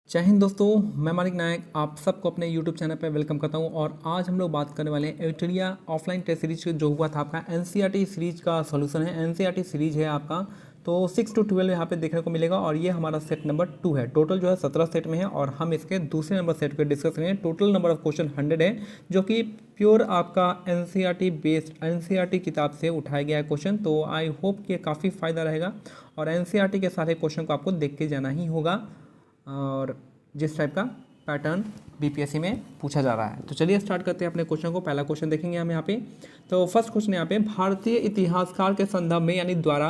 जय हिंद दोस्तों, मैं मानिक नायक आप सबको अपने YouTube चैनल पर वेलकम करता हूं। और आज हम लोग बात करने वाले हैं एविटेरिया ऑफलाइन टेस्ट सीरीज जो हुआ था आपका एनसीईआरटी सीरीज का सॉल्यूशन है। एनसीईआरटी सीरीज है आपका, तो 6 to 12 यहाँ पे देखने को मिलेगा और ये हमारा सेट नंबर 2 है। टोटल जो है 17 सेट में है और हम इसके दूसरे नंबर सेट पे डिस्कस करेंगे। टोटल नंबर ऑफ क्वेश्चन 100 है, जो कि प्योर आपका एनसीईआरटी बेस्ड एनसीईआरटी किताब से उठाया गया है क्वेश्चन। तो आई होप कि काफ़ी फ़ायदा रहेगा और एनसीईआरटी के सारे क्वेश्चन को आपको देख के जाना ही होगा और जिस टाइप का पैटर्न बीपीएससी में पूछा जा रहा है। तो चलिए स्टार्ट करते हैं अपने क्वेश्चन को। पहला क्वेश्चन देखेंगे हम यहाँ पे। तो फर्स्ट क्वेश्चन यहाँ पे, भारतीय इतिहासकार के संदर्भ में यानी द्वारा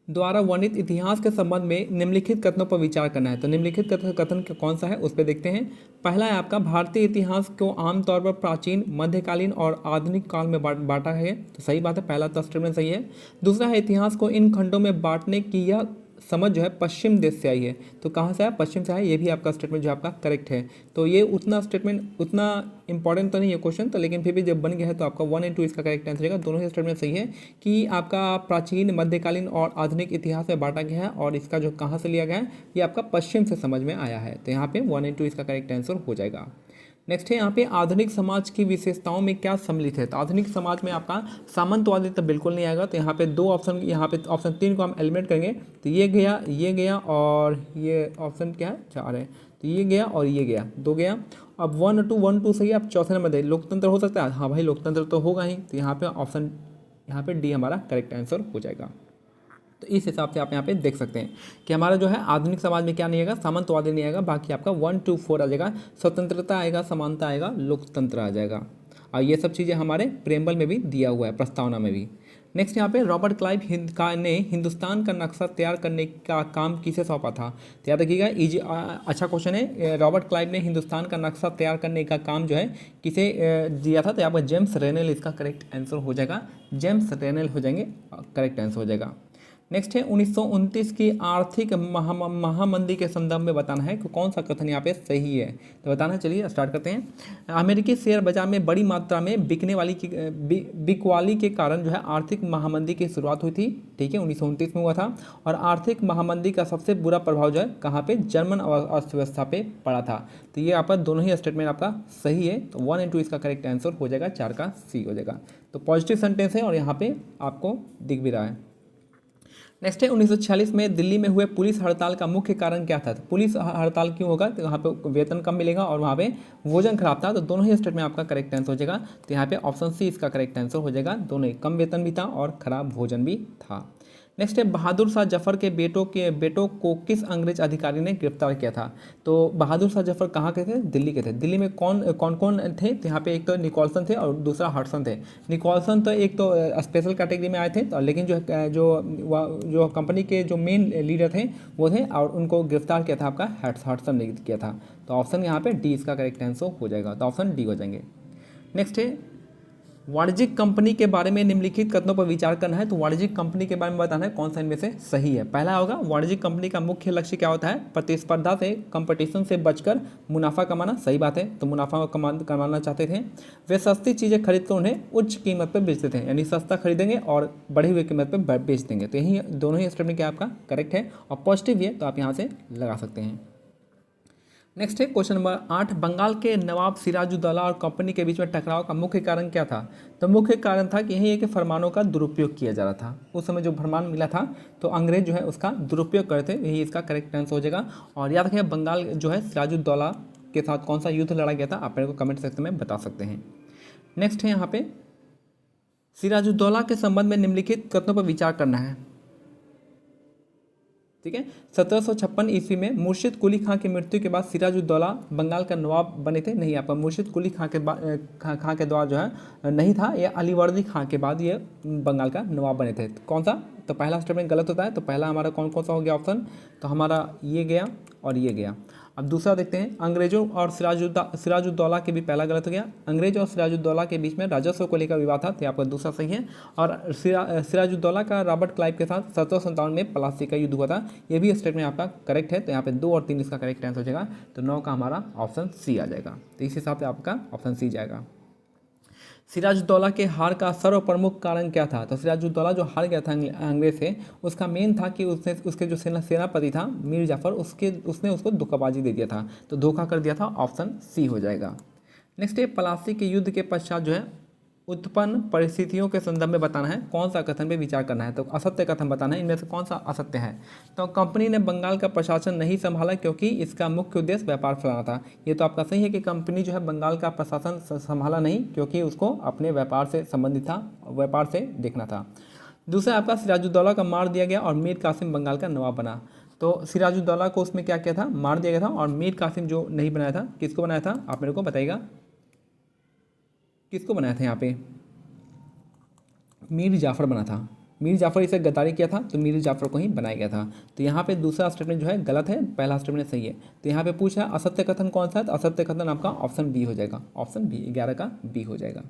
वर्णित इतिहास के संबंध में निम्नलिखित कथनों पर विचार करना है। तो निम्नलिखित कथन कौन सा है उस पर देखते हैं। पहला है आपका, भारतीय इतिहास को आमतौर पर प्राचीन, मध्यकालीन और आधुनिक काल में बांटा है। तो सही बात है, पहला तो स्टेटमेंट सही है। दूसरा है, इतिहास को इन खंडों में बांटने की यह समझ जो है पश्चिम देश से आई है। तो कहाँ से आया? पश्चिम से आया। ये भी आपका स्टेटमेंट जो आपका करेक्ट है। तो ये उतना स्टेटमेंट उतना इंपॉर्टेंट तो नहीं है क्वेश्चन, तो लेकिन फिर भी जब बन गया है तो आपका 1 और 2 इसका करेक्ट आंसर रहेगा। दोनों ही स्टेटमेंट सही है कि आपका प्राचीन, मध्यकालीन और आधुनिक इतिहास में बांटा गया है और इसका जो कहाँ से लिया गया है ये आपका पश्चिम से समझ में आया है। तो यहाँ पे 1 और 2 इसका करेक्ट आंसर हो जाएगा। नेक्स्ट है यहाँ पे, आधुनिक समाज की विशेषताओं में क्या सम्मिलित है। तो आधुनिक समाज में आपका सामंतवादी तो बिल्कुल नहीं आएगा। तो यहाँ पे दो ऑप्शन, यहाँ पे ऑप्शन 3 को हम एलिमिनेट करेंगे। तो ये गया और ये ऑप्शन क्या है? 4 है। तो ये गया और ये गया, 2 गया। अब 1 और 2 सही है। अब चौथे नंबर दे, लोकतंत्र हो सकता है। हाँ भाई, लोकतंत्र तो होगा ही। तो यहाँ पे ऑप्शन, यहाँ पे डी हमारा करेक्ट आंसर हो जाएगा। तो इस हिसाब से आप यहाँ पे देख सकते हैं कि हमारा जो है आधुनिक समाज में क्या नहीं आएगा? सामंतवादी नहीं आएगा। बाकी आपका 1, 2, 4 आ जाएगा। स्वतंत्रता आएगा, समानता आएगा, लोकतंत्र आ जाएगा। और ये सब चीज़ें हमारे प्रेम्बल में भी दिया हुआ है, प्रस्तावना में भी। नेक्स्ट यहाँ पे, रॉबर्ट क्लाइव ने हिंदुस्तान का नक्शा तैयार करने का काम किसे सौंपा था। तो याद रखिएगा, इजी अच्छा क्वेश्चन है। रॉबर्ट क्लाइव ने हिंदुस्तान का नक्शा तैयार करने का काम जो है किसे दिया था? तो यहाँ पर जेम्स रेनेल इसका करेक्ट आंसर हो जाएगा। जेम्स रेनेल हो जाएंगे, करेक्ट आंसर हो जाएगा। नेक्स्ट है, 1929 की आर्थिक महामंदी के संदर्भ में बताना है कि कौन सा कथन यहाँ पे सही है। तो बताना, चलिए स्टार्ट करते हैं। अमेरिकी शेयर बाजार में बड़ी मात्रा में बिकवाली के कारण जो है आर्थिक महामंदी की शुरुआत हुई थी। ठीक है, 1929 में हुआ था। और आर्थिक महामंदी का सबसे बुरा प्रभाव जो है कहाँ पे? जर्मन अर्थव्यवस्था पे पड़ा था। तो ये आपका दोनों ही स्टेटमेंट आपका सही है। तो 1 और 2 इसका करेक्ट आंसर हो जाएगा, 4 का सी हो जाएगा। तो पॉजिटिव सेंटेंस है और यहाँ पे आपको दिख भी रहा है। नेक्स्ट है, 1946 में दिल्ली में हुए पुलिस हड़ताल का मुख्य कारण क्या था। तो पुलिस हड़ताल क्यों होगा? तो वहाँ पे वेतन कम मिलेगा और वहाँ पे भोजन खराब था। तो दोनों ही स्टेट में आपका करेक्ट आंसर हो जाएगा। तो यहाँ पे ऑप्शन सी इसका करेक्ट आंसर हो जाएगा। दोनों ही, कम वेतन भी था और खराब भोजन भी था। नेक्स्ट है, बहादुर शाह जफर के बेटों को किस अंग्रेज अधिकारी ने गिरफ्तार किया था। तो बहादुर शाह जफर कहाँ के थे? दिल्ली के थे। दिल्ली में कौन कौन थे? तो यहाँ पे एक तो निकोलसन थे और दूसरा हडसन थे। निकोलसन तो एक तो स्पेशल कैटेगरी में आए थे, तो लेकिन जो कंपनी के जो मेन लीडर थे वो थे और उनको गिरफ्तार किया था आपका हडसन ने किया था। तो ऑप्शन यहाँ पे डी इसका करेक्ट आंसर हो जाएगा। तो ऑप्शन डी हो जाएंगे। नेक्स्ट है, वाणिज्यिक कंपनी के बारे में निम्नलिखित कथनों पर विचार करना है। तो वाणिज्यिक कंपनी के बारे में बताना है कौन सा इनमें से सही है। पहला होगा, वाणिज्यिक कंपनी का मुख्य लक्ष्य क्या होता है? प्रतिस्पर्धा से, कंपटीशन से बचकर मुनाफा कमाना। सही बात है, तो मुनाफा कमाना चाहते थे। वे सस्ती चीज़ें खरीद कर उन्हें उच्च कीमत पर बेचते थे, यानी सस्ता खरीदेंगे और बढ़ी हुई कीमत पर बेच देंगे। तो यही दोनों ही स्टेटमेंट क्या आपका करेक्ट है और पॉजिटिव भी है, तो आप यहाँ से लगा सकते हैं। नेक्स्ट है क्वेश्चन नंबर 8, बंगाल के नवाब सिराजुद्दौला और कंपनी के बीच में टकराव का मुख्य कारण क्या था। तो मुख्य कारण था कि यही है कि फरमानों का दुरुपयोग किया जा रहा था। उस समय जो फरमान मिला था तो अंग्रेज जो है उसका दुरुपयोग करते, यही इसका करेक्ट आंसर हो जाएगा। और याद रखिए, बंगाल जो है सिराजुद्दौला के साथ कौन सा युद्ध लड़ा गया था, आप मेरे को कमेंट सेक्शन में बता सकते हैं। नेक्स्ट है यहाँ पे, सिराजुद्दौला के संबंध में निम्नलिखित कथनों पर विचार करना है। ठीक है, 1756 ईस्वी में मुर्शिद कुली खां की मृत्यु के बाद सिराजुद्दौला बंगाल का नवाब बने थे। नहीं, आपका मुर्शिद कुली खां के द्वारा जो है नहीं था, ये अलीवर्दी खां के बाद ये बंगाल का नवाब बने थे। कौन सा? तो पहला स्टेटमेंट गलत होता है। तो पहला हमारा कौन कौन सा हो गया ऑप्शन? तो हमारा ये गया और ये गया। अब दूसरा देखते हैं, अंग्रेजों और सिराजुद्दौला के भी पहला गलत हो गया। अंग्रेज और सिराजुद्दौला के बीच में राजस्व को लेकर विवाद था, तो आपका दूसरा सही है। और सिराजुद्दौला का रॉबर्ट क्लाइव के साथ 1757 में प्लासी का युद्ध हुआ था, ये भी स्टेटमेंट आपका करेक्ट है। तो यहाँ पे 2 और 3 इसका करेक्ट आंसर हो जाएगा। तो 9 का हमारा ऑप्शन सी आ जाएगा। तो इस हिसाब से आपका ऑप्शन सी जाएगा। सिराजुद्दौला के हार का सर्वप्रमुख कारण क्या था? तो सिराजुद्दौला जो हार गया था अंग्रेज से, उसका मेन था कि उसने उसके जो सेनापति था मीर जाफर, उसने उसको धोखाबाजी दे दिया था, तो धोखा कर दिया था। ऑप्शन सी हो जाएगा। नेक्स्ट है, पलासी के युद्ध के पश्चात जो है उत्पन्न परिस्थितियों के संदर्भ में बताना है, कौन सा कथन पे विचार करना है? तो असत्य कथन बताना है, इनमें से कौन सा असत्य है? तो कंपनी ने बंगाल का प्रशासन नहीं संभाला क्योंकि इसका मुख्य उद्देश्य व्यापार फैलाना था। ये तो आपका सही है कि कंपनी जो है बंगाल का प्रशासन संभाला नहीं क्योंकि उसको अपने व्यापार से संबंधित था, व्यापार से देखना था। दूसरा आपका सिराजुद्दौला का मार दिया गया और मीर कासिम बंगाल का नवाब बना। तो सिराजुद्दौला को उसमें क्या किया था? मार दिया गया था, और मीर कासिम जो नहीं बनाया था, किसको बनाया था? आप मेरे को बताइएगा, किसको बनाया था यहाँ पे? मीर जाफ़र बना था। मीर जाफ़र इसे गद्दारी किया था, तो मीर जाफ़र को ही बनाया गया था। तो यहाँ पे दूसरा स्टेटमेंट जो है गलत है, पहला स्टेटमेंट सही है। तो यहाँ पे पूछा असत्य कथन कौन सा है? तो असत्य कथन आपका ऑप्शन बी हो जाएगा, ऑप्शन बी, 11 का बी हो जाएगा।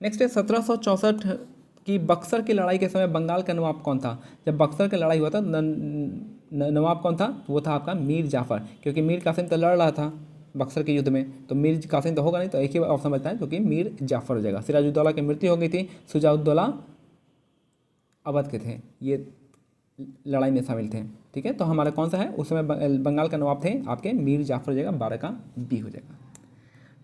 नेक्स्ट है, 1764 की बक्सर की लड़ाई के समय बंगाल का नवाब कौन था? जब बक्सर की लड़ाई हुआ था, नवाब कौन था? वो था आपका मीर जाफ़र, क्योंकि मीर कासिम तो लड़ रहा था बक्सर के युद्ध में, तो मीर कासिम तो होगा नहीं, तो एक ही ऑप्शन बचता है जो कि मीर जाफ़र हो जाएगा। सिराजुद्दौला की मृत्यु हो गई थी, शुजाउद्दौला अवध के थे, ये लड़ाई में शामिल थे। ठीक है, तो हमारा कौन सा है? उस समय बंगाल का नवाब थे आपके मीर जाफ़र हो जाएगा, 12 का बी हो जाएगा।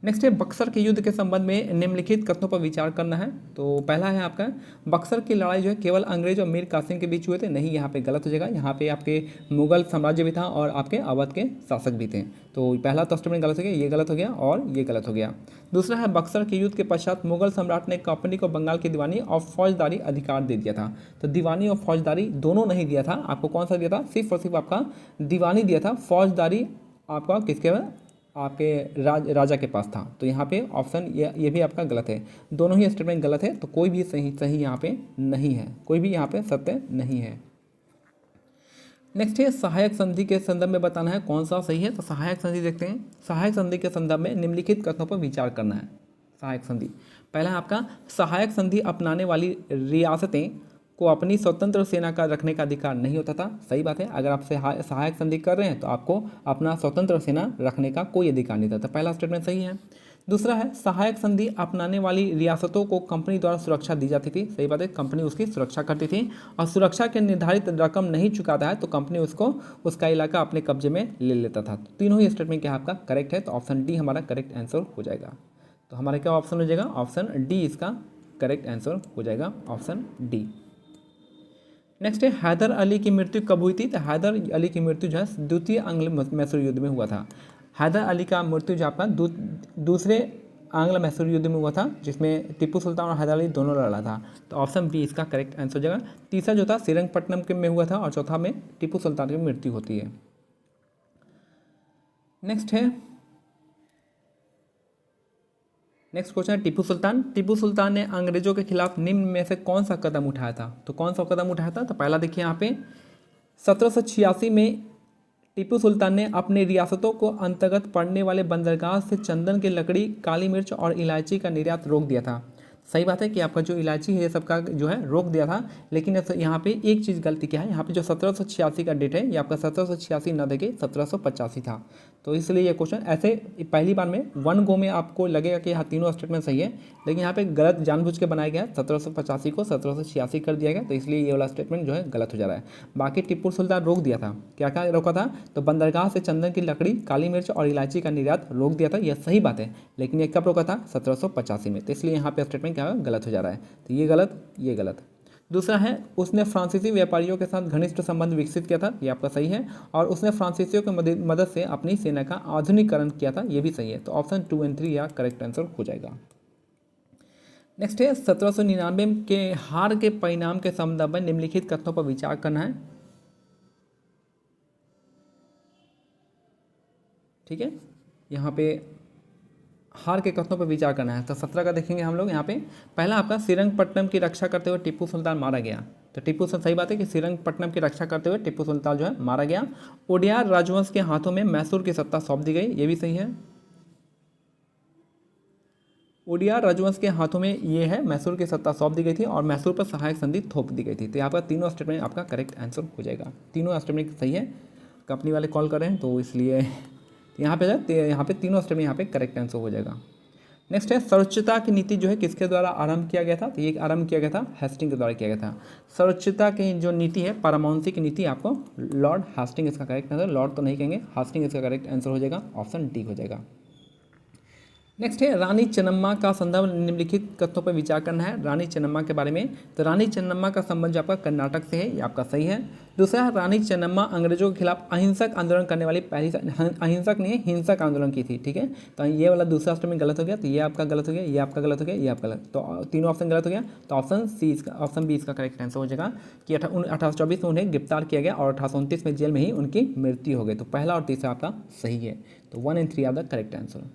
नेक्स्ट है, बक्सर के युद्ध के संबंध में निम्नलिखित कथनों पर विचार करना है। तो पहला है आपका, बक्सर की लड़ाई जो है केवल अंग्रेज और मीर कासिम के बीच हुए थे, नहीं, यहाँ पे गलत हो जाएगा। यहाँ पे आपके मुगल साम्राज्य भी था और आपके अवध के शासक भी थे, तो पहला तो स्टेटमेंट गलत हो गया, ये गलत हो गया और ये गलत हो गया। दूसरा है, बक्सर के युद्ध के पश्चात मुगल सम्राट ने कंपनी को बंगाल की दीवानी और फौजदारी अधिकार दे दिया था। तो दीवानी और फौजदारी दोनों नहीं दिया था आपको, कौन सा दिया था? सिर्फ और सिर्फ आपका दीवानी दिया था, फौजदारी आपका किसके आपके राजा के पास था। तो यहाँ पे ऑप्शन ये भी आपका गलत है, दोनों ही स्टेटमेंट गलत है, तो कोई भी सही यहाँ पे नहीं है, कोई भी यहाँ पे सत्य नहीं है। नेक्स्ट है, सहायक संधि के संदर्भ में बताना है कौन सा सही है। तो सहायक संधि देखते हैं। सहायक संधि के संदर्भ में निम्नलिखित कथनों पर विचार करना है। सहायक संधि, पहला है आपका, सहायक संधि अपनाने वाली रियासतें को अपनी स्वतंत्र सेना का रखने का अधिकार नहीं होता था। सही बात है, अगर आप सहायक संधि कर रहे हैं तो आपको अपना स्वतंत्र सेना रखने का कोई अधिकार नहीं था, पहला स्टेटमेंट सही है। दूसरा है, सहायक संधि अपनाने वाली रियासतों को कंपनी द्वारा सुरक्षा दी जाती थी। सही बात है, कंपनी उसकी सुरक्षा करती थी, और सुरक्षा के निर्धारित रकम नहीं चुकाता है तो कंपनी उसको उसका इलाका अपने कब्जे में ले लेता था। तीनों ही स्टेटमेंट क्या आपका करेक्ट है, तो ऑप्शन डी हमारा करेक्ट आंसर हो जाएगा। तो हमारा क्या ऑप्शन हो जाएगा? ऑप्शन डी इसका करेक्ट आंसर हो जाएगा, ऑप्शन डी। नेक्स्ट है, हैदर अली की मृत्यु कब हुई थी? तो हैदर अली की मृत्यु जो है द्वितीय आंग्ल मैसूर युद्ध में हुआ था। हैदर अली का मृत्यु जो आपका दूसरे आंग्ल मैसूर युद्ध में हुआ था, जिसमें टीपू सुल्तान और हैदर अली दोनों लड़ा था। तो ऑप्शन बी इसका करेक्ट आंसर हो जाएगा। तीसरा जो था श्रीरंगपट्टनम के में हुआ था, और चौथा में टीपू सुल्तान की मृत्यु होती है। नेक्स्ट क्वेश्चन है, टीपू सुल्तान। टीपू सुल्तान ने अंग्रेजों के खिलाफ निम्न में से कौन सा कदम उठाया था? तो कौन सा कदम उठाया था? तो पहला देखिए यहाँ पे 1786 में टीपू सुल्तान ने अपने रियासतों को अंतर्गत पड़ने वाले बंदरगाह से चंदन की लकड़ी, काली मिर्च और इलायची का निर्यात रोक दिया था। सही बात है कि आपका जो इलायची है ये सबका जो है रोक दिया था, लेकिन यहाँ पे एक चीज़ गलती क्या है, यहाँ पे जो 1786 का डेट है ये आपका 1786 न देके 1785 था। तो इसलिए ये क्वेश्चन ऐसे पहली बार में वन गो में आपको लगेगा कि यहाँ तीनों स्टेटमेंट सही है, लेकिन यहाँ पे गलत जानबूझ के बनाया गया, 1785 को 1786 कर दिया गया, तो इसलिए ये वाला स्टेटमेंट जो है गलत हो जा रहा है। बाकी टीपू सुल्तान रोक दिया था, क्या क्या रोका था? तो बंदरगाह से चंदन की लकड़ी, काली मिर्च और इलायची का निर्यात रोक दिया था, यह सही बात है, लेकिन ये कब रोका था? 1785 में, तो इसलिए यहाँ पे स्टेटमेंट क्या गलत हो जा रहा है। तो ये गलत, ये गलत। दूसरा है, उसने फ्रांसीसी व्यापारियों के साथ घनिष्ठ संबंध विकसित किया था, ये आपका सही है, और उसने फ्रांसीसियों की मदद से अपनी सेना का आधुनिकीकरण किया था, ये भी सही है। तो ऑप्शन 2 और 3 या करेक्ट आंसर हो जाएगा। नेक्स्ट है, 1799 के हार के परिणाम के संदर्भ में निम्नलिखित कथनों पर विचार करना है। ठीक है, यहाँ पे हार के कथनों पर विचार करना है। तो 17 का देखेंगे हम लोग। यहाँ पे पहला आपका श्रीरंगपट्टनम की रक्षा करते हुए टीपू सुल्तान मारा गया। तो टीपू सुल्तान, सही बात है कि श्रीरंगपट्टनम की रक्षा करते हुए टीपू सुल्तान जो है मारा गया। ओडियार राजवंश के हाथों में मैसूर की सत्ता सौंप दी गई, ये भी सही है। ओडियार राजवंश के हाथों में ये है, मैसूर की सत्ता सौंप दी गई थी और मैसूर पर सहायक संधि थोप दी गई थी। तो यहाँ पर तीनों स्टेटमेंट आपका करेक्ट आंसर हो जाएगा, तीनों स्टेटमेंट सही है। कंपनी वाले कॉल कर रहे हैं तो इसलिए यहाँ पे तीनों स्टेटमेंट यहाँ पे करेक्ट आंसर हो जाएगा। नेक्स्ट है सर्वोच्चता की नीति जो है किसके द्वारा आरंभ किया गया था, तो ये आरंभ किया गया था हेस्टिंग के द्वारा किया गया था। सर्वोच्चता की जो नीति है पारमौंसी की नीति आपको लॉर्ड हेस्टिंग इसका करेक्ट आंसर, लॉर्ड तो नहीं कहेंगे, हेस्टिंग इसका करेक्ट आंसर हो जाएगा, ऑप्शन डी हो जाएगा। नेक्स्ट है रानी चेन्नम्मा का संदर्भ निम्नलिखित कथनों पर विचार करना है। रानी चेन्नम्मा के बारे में, तो रानी चेन्नम्मा का संबंध जो आपका कर्नाटक से है, ये आपका सही है। दूसरा है रानी चेन्नम्मा अंग्रेजों के खिलाफ अहिंसक आंदोलन करने वाली पहली, अहिंसक नहीं है हिंसक आंदोलन की थी, ठीक है। तो ये वाला दूसरा ऑप्शन में गलत हो गया, तो ये आपका गलत हो गया, ये आपका गलत हो गया, ये आपका गलत, तो तीनों ऑप्शन गलत हो गया। तो ऑप्शन सी इसका, ऑप्शन बी इसका करेक्ट आंसर हो जाएगा कि 1824 में उन्हें गिरफ्तार किया गया और 1829 में जेल में ही उनकी मृत्यु हो गई। तो पहला और तीसरा आपका सही है, तो 1 and 3 are the correct answer.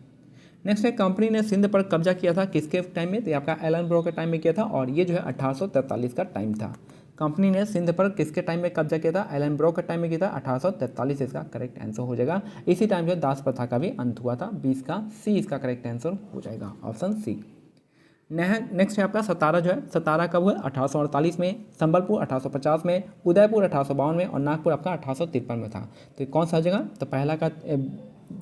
Next है कंपनी ने सिंध पर कब्जा किया था किसके टाइम में, तो ये आपका एलन ब्रो के टाइम में किया था और ये जो है 1843 का टाइम था। कंपनी ने सिंध पर किसके टाइम में कब्जा किया था, एलन ब्रो के टाइम में किया था 1843, इसका करेक्ट आंसर हो जाएगा। इसी टाइम जो दास प्रथा का भी अंत हुआ था, 20 का सी इसका करेक्ट आंसर हो जाएगा, ऑप्शन सी। नेक्स्ट है आपका सतारा जो है, सतारा कब हुआ 1848 में, संबलपुर 1850 में, उदयपुर 1852 में और नागपुर आपका 1853 में था। तो कौन सा हो जाएगा, तो पहला का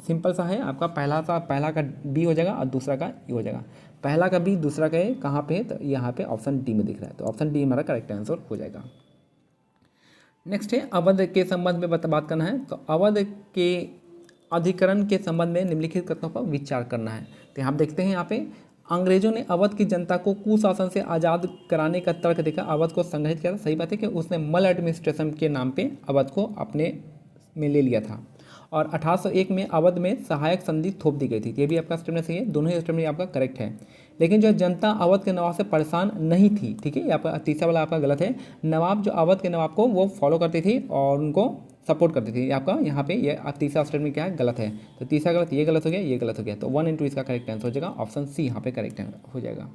सिंपल सा है आपका, पहला का डी हो जाएगा और दूसरा का ई हो जाएगा। पहला का बी, दूसरा का ए, कहाँ पे है, तो यहाँ पे ऑप्शन डी में दिख रहा है, तो ऑप्शन डी हमारा करेक्ट आंसर हो जाएगा। नेक्स्ट है अवध के संबंध में बात करना है, तो अवध के अधिकरण के संबंध में निम्नलिखित कथनों पर विचार करना है। तो यहाँ देखते हैं यहाँ पे अंग्रेजों ने अवध की जनता को कुशासन से आज़ाद कराने का तर्क देखा, अवध को संग्रहित किया था। सही बात है कि उसने मल एडमिनिस्ट्रेशन के नाम पे अवध को अपने में ले लिया था और 1801 में अवध में सहायक संधि थोप दी गई थी। ये भी आपका स्टेटमेंट सही है, दोनों ही स्टेटमेंट आपका करेक्ट है। लेकिन जो जनता अवध के नवाब से परेशान नहीं थी, ठीक है, ये आपका तीसरा वाला आपका गलत है। नवाब जो अवध के नवाब को वो फॉलो करती थी और उनको सपोर्ट करती थी, आपका यहाँ पे ये तीसरा स्टेटमेंट क्या है, गलत है। तो तीसरा गलत, ये गलत हो गया, ये गलत हो गया, तो 1 एंड 2 इसका करेक्ट आंसर हो जाएगा, ऑप्शन सी यहाँ पे करेक्ट हो जाएगा।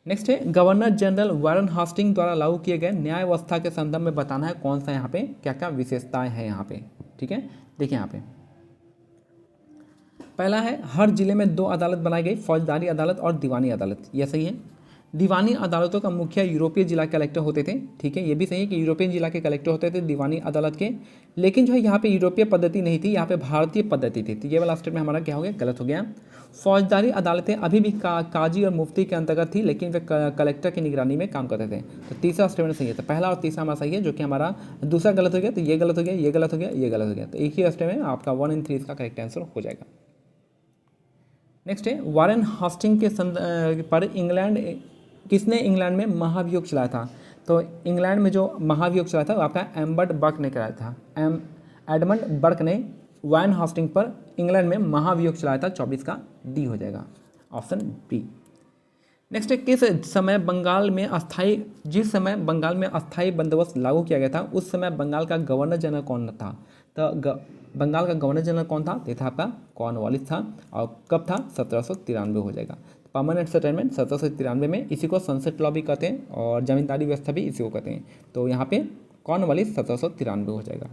नेक्स्ट है गवर्नर जनरल वारन हास्टिंग द्वारा लागू किए गए न्याय व्यवस्था के संदर्भ में बताना है कौन सा यहाँ पे क्या क्या विशेषताएं हैं यहाँ पे, ठीक है। देखिए यहाँ पे पहला है हर जिले में 2 अदालत बनाई गई, फौजदारी अदालत और दीवानी अदालत, यह सही है। दीवानी अदालतों का मुखिया यूरोपीय जिला के कलेक्टर होते थे, ठीक है, ये भी सही है कि यूरोपियन जिला के कलेक्टर होते थे दीवानी अदालत के। लेकिन जो है यहाँ पे यूरोपीय पद्धति नहीं थी, यहाँ पे भारतीय पद्धति थी, तो ये वाला स्टेटमेंट हमारा क्या हो गया, गलत हो गया। फौजदारी अदालतें अभी भी काजी और मुफ्ती के अंतर्गत थी, लेकिन वे कलेक्टर की निगरानी में काम करते थे। तो तीसरा स्टेटमेंट सही है, तो पहला और तीसरा हमारा सही है, जो कि हमारा दूसरा गलत हो गया, तो ये गलत हो गया, ये गलत हो गया, ये गलत हो गया, तो एक ही स्टेटमेंट आपका 1 एंड 3 इसका करेक्ट आंसर हो जाएगा। नेक्स्ट है वारेन हास्टिंग के पर इंग्लैंड किसने इंग्लैंड में महाभियोग चलाया था, तो इंग्लैंड में जो महाभियोग चलाया था वो आपका एडमंड बर्क ने कराया था। एडमंड बर्क ने वारेन हास्टिंग पर इंग्लैंड में महाभियोग चलाया था, 24 का डी हो जाएगा, ऑप्शन बी। नेक्स्ट है किस समय बंगाल में जिस समय बंगाल में अस्थायी बंदोबस्त लागू किया गया था उस समय बंगाल का गवर्नर जनरल कौन था, तो बंगाल का गवर्नर जनरल कौन था, ये था आपका कॉर्नवालिस था, और कब था, 1793 हो जाएगा। परमानेंट सेटलमेंट 1793 में, इसी को सनसेट लॉ भी कहते हैं और जमींदारी व्यवस्था भी इसी को कहते हैं, तो यहाँ पे कॉर्नवालिस 1793 हो जाएगा।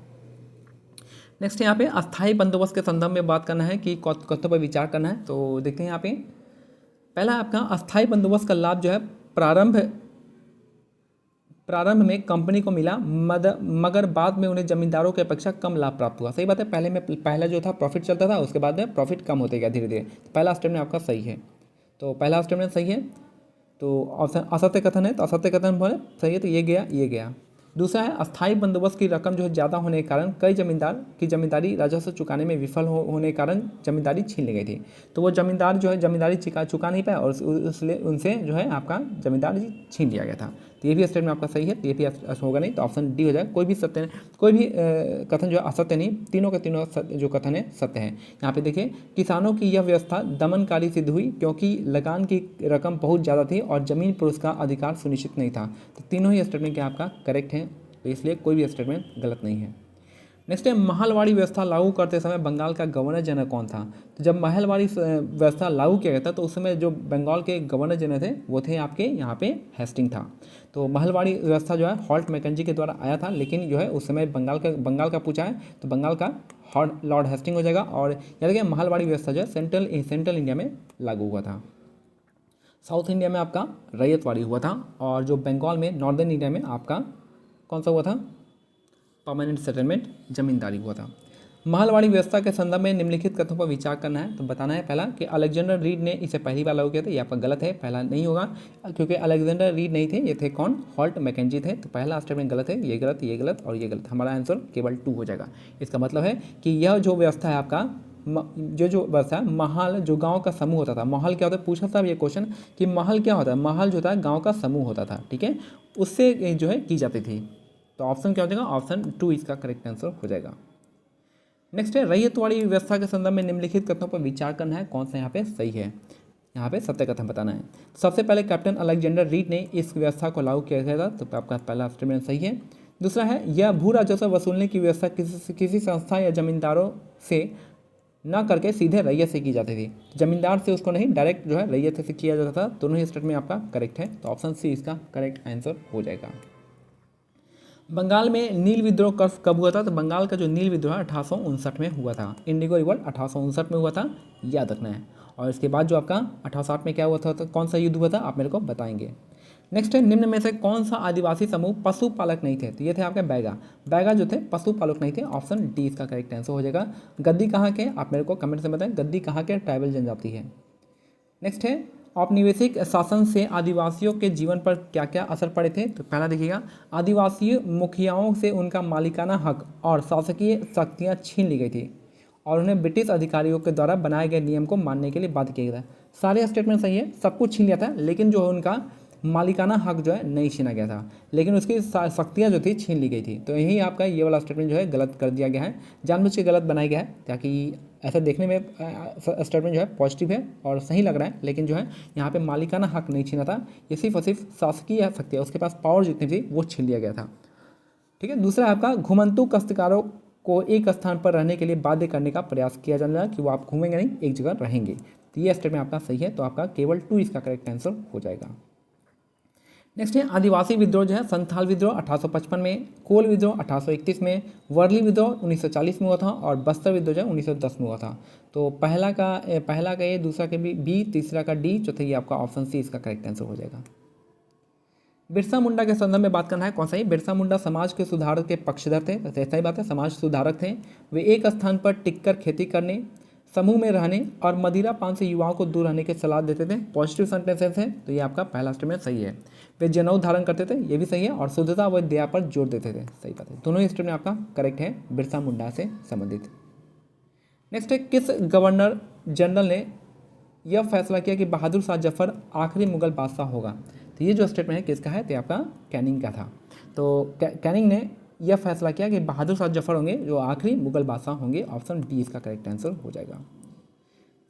नेक्स्ट यहाँ पे अस्थायी बंदोबस्त के संदर्भ में बात करना है कि कथनों पर विचार करना है, तो देखते हैं यहाँ पे पहला आपका अस्थायी बंदोबस्त का लाभ जो है प्रारंभ में कंपनी को मिला, मगर बाद में उन्हें जमींदारों की अपेक्षा कम लाभ प्राप्त हुआ। सही बात है, पहले जो था प्रॉफिट चलता था, उसके बाद में प्रॉफिट कम होते गया धीरे धीरे, तो पहला स्टेटमेंट आपका सही है, तो पहला स्टेटमेंट सही है। तो ऑप्शन असत्य कथन है, तो असत्य कथन बोले सही है, तो ये गया, ये गया। दूसरा है अस्थायी बंदोबस्त की रकम जो है ज़्यादा होने के कारण कई जमींदार की जमींदारी राजस्व चुकाने में विफल होने के कारण जमींदारी छीन ली गई थी, तो वो जमींदार जो है जमींदारी चुका नहीं पाया और इसलिए उनसे जो है आपका जमींदारी छीन लिया गया था। तो ये भी स्टेटमेंट आपका सही है, तो ये भी होगा नहीं, तो ऑप्शन डी हो जाएगा। कोई भी कथन जो है असत्य नहीं, तीनों के तीनों जो कथन है सत्य है। यहाँ पे देखिए किसानों की यह व्यवस्था दमनकारी सिद्ध हुई क्योंकि लगान की रकम बहुत ज़्यादा थी और जमीन पर उसका अधिकार सुनिश्चित नहीं था, तो तीनों ही स्टेटमेंट क्या आपका करेक्ट है, तो इसलिए कोई भी स्टेटमेंट गलत नहीं है। नेक्स्ट है महलवाड़ी व्यवस्था लागू करते समय बंगाल का गवर्नर जनरल कौन था, तो जब महलवाड़ी व्यवस्था लागू किया गया था तो उस समय जो बंगाल के गवर्नर जनरल थे वो थे आपके यहाँ पे हेस्टिंग था। तो महलवाड़ी व्यवस्था जो है हॉल्ट मैकेंजी के द्वारा आया था, लेकिन जो है उस समय बंगाल का पूछा है तो बंगाल का लॉर्ड हेस्टिंग हो जाएगा। और याद रखिए महलवाड़ी व्यवस्था जो है सेंट्रल इंडिया में लागू हुआ था, साउथ इंडिया में आपका रैयतवाड़ी हुआ था, और जो बंगाल में नॉर्दर्न इंडिया में आपका कौन सा हुआ था, परमानेंट सेटलमेंट जमींदारी हुआ था। महलवाड़ी व्यवस्था के संदर्भ में निम्नलिखित कथनों पर विचार करना है। तो बताना है पहला कि अलेक्जेंडर रीड ने इसे पहली बार लागू किया था। ये आपका गलत है, पहला नहीं होगा, क्योंकि अलेक्जेंडर रीड नहीं थे, ये थे कौन, हॉल्ट मैकेंजी थे। तो पहला स्टेटमेंट गलत है, ये गलत, ये गलत और ये गलत। हमारा आंसर केवल 2 हो जाएगा। इसका मतलब है कि यह जो व्यवस्था है आपका जो व्यवस्था है, महल जो गाँव का समूह होता था। महल क्या होता है, पूछा था ये क्वेश्चन कि महल क्या होता है। महल जो होता है गाँव का समूह होता था, ठीक है, उससे जो है की जाती थी। तो ऑप्शन क्या हो जाएगा, ऑप्शन 2 इसका करेक्ट आंसर हो जाएगा। नेक्स्ट है रैयतवाड़ी व्यवस्था के संदर्भ में निम्नलिखित कथनों पर विचार करना है, कौन सा यहाँ पे सही है। यहाँ पे सत्य कथन बताना है। सबसे पहले कैप्टन अलेक्जेंडर रीड ने इस व्यवस्था को लागू किया गया था, तो आपका पहला स्टेटमेंट सही है। दूसरा है यह भू राजस्व वसूलने की व्यवस्था किसी संस्था या जमींदारों से न करके सीधे रैयत से की जाती थी। जमींदार से उसको नहीं, डायरेक्ट जो है रैयत से किया जाता था। दोनों ही स्टेटमेंट आपका करेक्ट है, तो ऑप्शन सी इसका करेक्ट आंसर हो जाएगा। बंगाल में नील विद्रोह कब हुआ था। तो बंगाल का जो नील विद्रोह 1859 में हुआ था। इंडिगो रिवॉल्ट 1859 में हुआ था, याद रखना है। और इसके बाद जो आपका 1860 में क्या हुआ था, तो कौन सा युद्ध हुआ था, आप मेरे को बताएंगे। नेक्स्ट है निम्न में से कौन सा आदिवासी समूह पशुपालक नहीं थे। तो ये थे आपके बैगा। बैगा जो थे पशुपालक नहीं थे, ऑप्शन डी इसका करेक्ट आंसर हो जाएगा। गद्दी कहाँ के, आप मेरे को कमेंट से बताएं, गद्दी कहाँ के ट्राइबल जनजाति है। नेक्स्ट है औपनिवेशिक शासन से आदिवासियों के जीवन पर क्या क्या असर पड़े थे। तो पहला देखिएगा, आदिवासी मुखियाओं से उनका मालिकाना हक और शासकीय शक्तियाँ छीन ली गई थी और उन्हें ब्रिटिश अधिकारियों के द्वारा बनाए गए नियम को मानने के लिए बाध्य किया गया था। सारे स्टेटमेंट सही है, सब कुछ छीन लिया था, लेकिन जो है उनका मालिकाना हक जो है नहीं छीना गया था, लेकिन उसकी शक्तियाँ जो थी छीन ली गई थी। तो यही आपका ये वाला स्टेटमेंट जो है गलत कर दिया गया है, जानबूझ के गलत बनाया गया है, ताकि ऐसा देखने में स्टेटमेंट जो है पॉजिटिव है और सही लग रहा है, लेकिन जो है यहाँ पे मालिकाना हक नहीं छीना था, ये सिर्फ और सिर्फ शासकीय शक्तियाँ, उसके पास पावर जितनी थी वो छीन लिया गया था। ठीक है। दूसरा आपका घुमंतु काश्तकारों को एक स्थान पर रहने के लिए बाध्य करने का प्रयास किया जा रहा है कि वो आप घूमेंगे नहीं, एक जगह रहेंगे। तो ये स्टेटमेंट आपका सही है, तो आपका केवल 2 इसका करेक्ट आंसर हो जाएगा। नेक्स्ट है आदिवासी विद्रोह जो है संथाल विद्रोह 1855 में, कोल विद्रोह 1831 में, वर्ली विद्रोह 1940 में हुआ था और बस्तर विद्रोह जो है 1910 में हुआ था। तो पहला का ए, दूसरा का बी, तीसरा का डी, चौथा ये आपका ऑप्शन सी इसका करेक्ट आंसर हो जाएगा। बिरसा मुंडा के संदर्भ में बात करना है, कौन सा ही। बिरसा मुंडा समाज के सुधार के पक्षधर थे, तो ऐसा ही बात है, समाज सुधारक थे। वे एक स्थान पर टिककर खेती करने, समूह में रहने और मदिरा पान से युवाओं को दूर रहने की सलाह देते थे। पॉजिटिव सेंटेंसेस है, तो ये आपका पहला स्टेटमेंट सही है। वे जनेऊ धारण करते थे, ये भी सही है, और शुद्धता व दया पर जोर देते थे, सही बात है। दोनों ही स्टेटमेंट आपका करेक्ट है, बिरसा मुंडा से संबंधित। नेक्स्ट है किस गवर्नर जनरल ने यह फैसला किया कि बहादुर शाह जफर आखिरी मुगल बादशाह होगा। तो ये जो स्टेटमेंट है किसका है, तो आपका कैनिंग का था। तो कैनिंग ने यह फैसला किया कि बहादुर शाह जफर होंगे जो आखिरी मुगल बादशाह होंगे, ऑप्शन डी इसका करेक्ट आंसर हो जाएगा।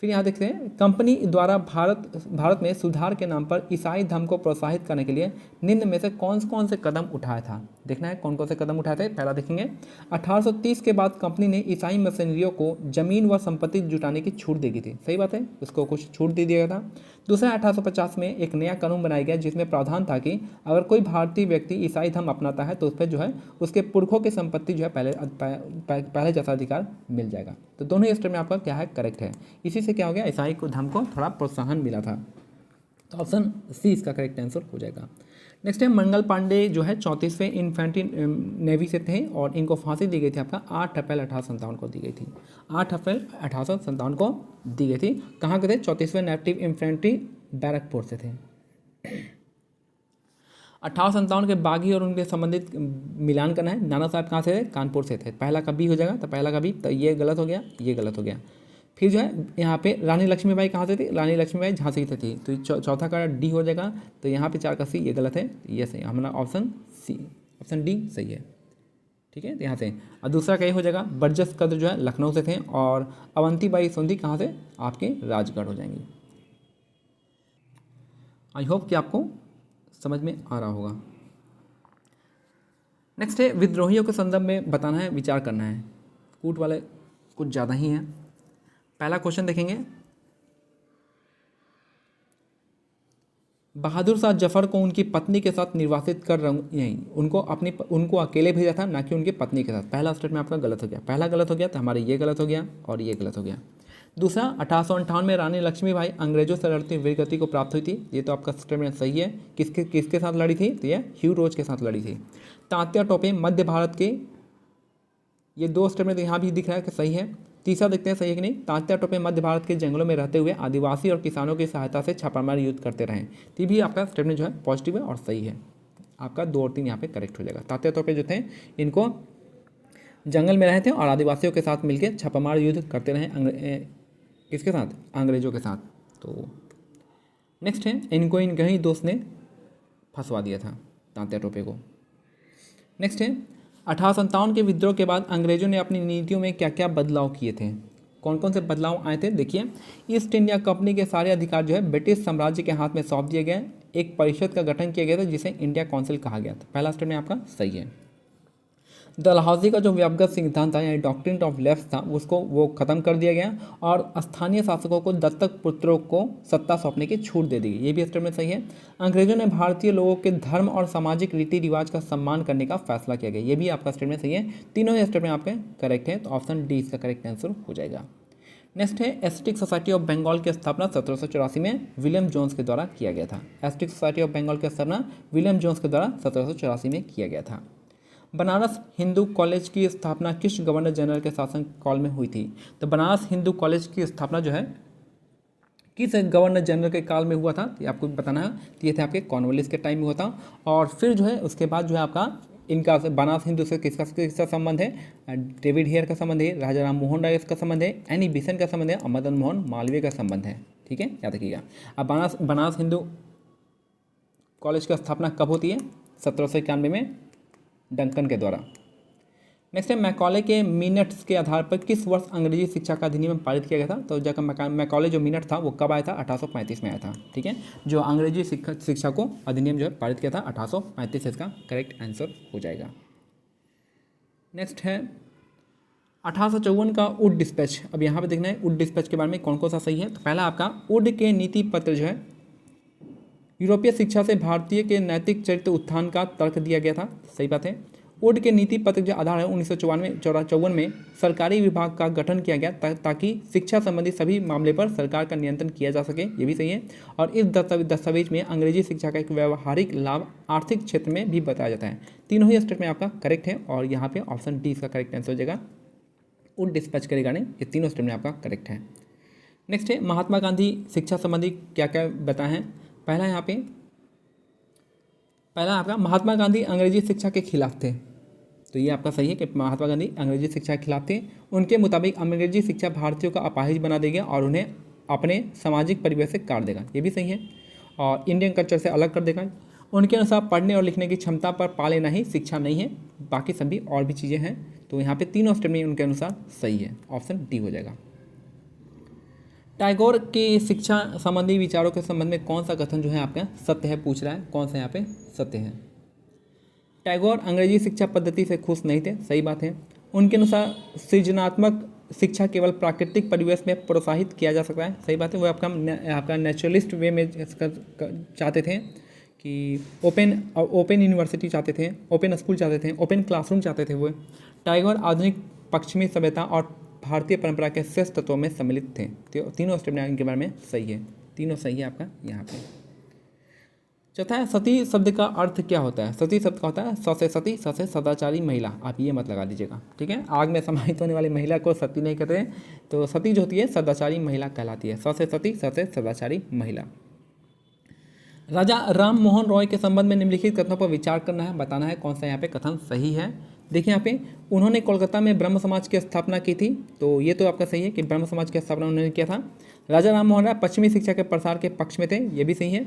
फिर यहाँ देखते हैं कंपनी द्वारा भारत में सुधार के नाम पर ईसाई धर्म को प्रोत्साहित करने के लिए निम्न में से कौन से कदम उठाया था। देखना है कौन कौन से कदम उठाए थे। पहला देखेंगे 1830 के बाद कंपनी ने ईसाई मिशनरियों को जमीन व संपत्ति जुटाने की छूट दे दी थी, सही बात है, उसको कुछ छूट दे दिया गया था। दूसरा 1850 में एक नया कानून बनाया गया जिसमें प्रावधान था कि अगर कोई भारतीय व्यक्ति ईसाई धर्म अपनाता है तो उस पर जो है उसके पुरखों की संपत्ति जो है पहले जैसा अधिकार मिल जाएगा। तो दोनों स्टेट में आपका क्या है, करेक्ट है। इसी से क्या हो गया, ईसाई को धर्म को थोड़ा प्रोत्साहन मिला था। तो ऑप्शन सी इसका करेक्ट आंसर हो जाएगा। नेक्स्ट है मंगल पांडे जो है 34वें इन्फेंट्री नेवी से थे और इनको फांसी दी गई थी आपका 8 अप्रैल 1857 को दी गई थी। 8 अप्रैल 1857 को दी गई थी। कहाँ के थे, 34वें नेटिव इन्फेंट्री बैरकपुर से थे। 1857 के बागी और उनके संबंधित मिलान करना है। नाना साहब कहाँ से थे, कानपुर से थे। पहला का बी हो जाएगा, तो पहला का बी, तो ये गलत हो गया, ये गलत हो गया। फिर जो है यहाँ पे रानी लक्ष्मीबाई कहाँ से थी, रानी लक्ष्मीबाई झांसी से थी, तो चौथा का डी हो जाएगा। तो यहाँ पे 4 का सी, ये गलत है, ये सही, हमारा ऑप्शन सी, ऑप्शन डी सही है। ठीक है, तो यहाँ से और दूसरा क्या हो जाएगा, बरजस कद्र जो है लखनऊ से थे और अवंतीबाई सोंधी कहाँ से, आपके राजगढ़ हो जाएंगे। आई होप कि आपको समझ में आ रहा होगा। नेक्स्ट है विद्रोहियों के संदर्भ में बताना है, विचार करना है। कूट वाले कुछ ज़्यादा ही हैं। पहला क्वेश्चन देखेंगे, बहादुर शाह जफर को उनकी पत्नी के साथ निर्वासित कर नहीं, उनको अकेले भेजा था, ना कि उनकी पत्नी के साथ। पहला स्टेटमेंट आपका गलत हो गया, पहला गलत हो गया, तो हमारे ये गलत हो गया और ये गलत हो गया। दूसरा 1858 में रानी लक्ष्मीबाई अंग्रेजों से लड़ती वीरगति को प्राप्त हुई थी, ये तो आपका स्टेटमेंट सही है। किसके साथ लड़ी थी, तो ये ह्यू रोज के साथ लड़ी थी। तात्या टोपे मध्य भारत के ये 2 स्टेटमेंट यहाँ भी दिख रहा है कि सही है। तीसरा देखते हैं सही है कि नहीं। तात्या टोपे मध्य भारत के जंगलों में रहते हुए आदिवासी और किसानों की सहायता से छापामारी युद्ध करते रहे। तो ये भी आपका स्टेटमेंट जो है पॉजिटिव है और सही है। आपका 2 और 3 यहाँ पे करेक्ट हो जाएगा। तात्या टोपे जो थे इनको जंगल में रहे थे और आदिवासियों के साथ मिलकर छापामार युद्ध करते रहे किसके साथ, अंग्रेजों के साथ। तो नेक्स्ट है, इनको इनके ही दोस्त ने फंसवा दिया था तात्या टोपे को। नेक्स्ट है, 1857 के विद्रोह के बाद अंग्रेजों ने अपनी नीतियों में क्या क्या बदलाव किए थे। कौन कौन से बदलाव आए थे देखिए। ईस्ट इंडिया कंपनी के सारे अधिकार जो है ब्रिटिश साम्राज्य के हाथ में सौंप दिए गए। एक परिषद का गठन किया गया था जिसे इंडिया काउंसिल कहा गया था। पहला स्टेटमेंट आपका सही है। डलहौजी का जो व्यवगत सिद्धांत था यानी डॉक्ट्रिन ऑफ लेफ्ट था उसको वो खत्म कर दिया गया और स्थानीय शासकों को दत्तक पुत्रों को सत्ता सौंपने की छूट दे दी गई। ये भी स्टेटमेंट सही है। अंग्रेजों ने भारतीय लोगों के धर्म और सामाजिक रीति रिवाज का सम्मान करने का फैसला किया गया। ये भी आपका स्टेटमेंट सही है। तीनों ही स्टेटमेंट आपके करेक्ट है, तो ऑप्शन डी इसका करेक्ट आंसर हो जाएगा। नेक्स्ट है, एस्टिक सोसाइटी ऑफ बंगाल की स्थापना 1784 में विलियम जोन्स के द्वारा किया गया था। एस्टिक सोसाइटी ऑफ बंगाल की स्थापना विलियम जोन्स के द्वारा 1784 में किया गया था। बनारस हिंदू कॉलेज की स्थापना किस गवर्नर जनरल के शासन काल में हुई थी। तो बनारस हिंदू कॉलेज की स्थापना जो है किस गवर्नर जनरल के काल में हुआ था, ये आपको बताना है। तो ये थे आपके कॉर्नवालिस के टाइम में हुआ था। और फिर जो है उसके बाद जो है आपका इनका बनारस हिंदू से किसका संबंध है, डेविड हेयर का संबंध है, राजा राम मोहन राय का संबंध है, एनी बेसेंट का संबंध है और मदन मोहन मालवीय का संबंध है। ठीक है, याद रखिएगा। अब बनारस हिंदू कॉलेज की स्थापना कब होती है, 1791 में डंकन के द्वारा। नेक्स्ट है, मैकॉले के मिनट्स के आधार पर किस वर्ष अंग्रेजी शिक्षा का अधिनियम पारित किया गया था। तो जब मैकॉले जो मिनट था वो कब आया था, 1835 में आया था। ठीक है, जो अंग्रेजी शिक्षा को अधिनियम जो है पारित किया था 1835, इसका करेक्ट आंसर हो जाएगा। नेक्स्ट है, 1854 का वुड डिस्पैच। अब यहाँ पे देखना है वुड डिस्पैच के बारे में कौन कौन सा सही है। तो पहला आपका वुड के नीति पत्र जो है यूरोपीय शिक्षा से भारतीय के नैतिक चरित्र उत्थान का तर्क दिया गया था। सही बात है। वुड के नीति पत्र जो आधार है 1954 में सरकारी विभाग का गठन किया गया ताकि शिक्षा संबंधी सभी मामले पर सरकार का नियंत्रण किया जा सके। ये भी सही है। और इस दस्तावेज में अंग्रेजी शिक्षा का एक व्यवहारिक लाभ आर्थिक क्षेत्र में भी बताया जाता है। तीनों ही स्टेटमेंट आपका करेक्ट है और यहाँ पे ऑप्शन डी इसका करेक्ट आंसर हो जाएगा। वुड डिस्पैच के रिगार्डिंग ये तीनों स्टेटमेंट आपका करेक्ट है। नेक्स्ट है, महात्मा गांधी शिक्षा संबंधी क्या क्या बताए हैं। पहला आपका महात्मा गांधी अंग्रेजी शिक्षा के खिलाफ थे। तो ये आपका सही है कि महात्मा गांधी अंग्रेजी शिक्षा के खिलाफ थे। उनके मुताबिक अंग्रेजी शिक्षा भारतीयों को अपाहिज बना देगा और उन्हें अपने सामाजिक परिवेश से काट देगा। ये भी सही है। और इंडियन कल्चर से अलग कर देगा। उनके अनुसार पढ़ने और लिखने की क्षमता पर पा लेना ही शिक्षा नहीं है, बाकी सभी और भी चीज़ें हैं। तो यहाँ पे तीनों स्टेटमेंट उनके अनुसार सही है, ऑप्शन डी हो जाएगा। टैगोर के शिक्षा संबंधी विचारों के संबंध में कौन सा कथन जो है आपका सत्य है, पूछ रहा है। कौन सा यहाँ पे सत्य है। टैगोर अंग्रेजी शिक्षा पद्धति से खुश नहीं थे। सही बात है। उनके अनुसार सृजनात्मक शिक्षा केवल प्राकृतिक परिवेश में प्रोत्साहित किया जा सकता है। सही बात है। वो आपका नेचुरलिस्ट वे में चाहते थे कि ओपन यूनिवर्सिटी चाहते थे, ओपन स्कूल चाहते थे, ओपन क्लासरूम चाहते थे। वो टैगोर आधुनिक पश्चिमी सभ्यता और भारतीय परंपरा के श्रेष्ठ तत्वों में सम्मिलित थे। तो तीनों स्टेटमेंट इनके बारे में सही है। तीनों सही है आपका यहाँ पे। चौथा है, सती शब्द का अर्थ क्या होता है। सती शब्द का होता है स से सती, स से सदाचारी महिला। आप ये मत लगा दीजिएगा। ठीक है, आग में समाहित होने वाली महिला को सती नहीं कहते हैं। तो सती जो होती है सदाचारी महिला कहलाती है। स से सती, स से सदाचारी महिला। राजा राम मोहन रॉय के संबंध में निम्नलिखित कथनों पर विचार करना है, बताना है कौन सा यहाँ पे कथन सही है। देखिए यहाँ पे उन्होंने कोलकाता में ब्रह्म समाज की स्थापना की थी। तो ये तो आपका सही है कि ब्रह्म समाज की स्थापना उन्होंने किया था। राजा राम मोहन राय पश्चिमी शिक्षा के प्रसार के पक्ष में थे। ये भी सही है।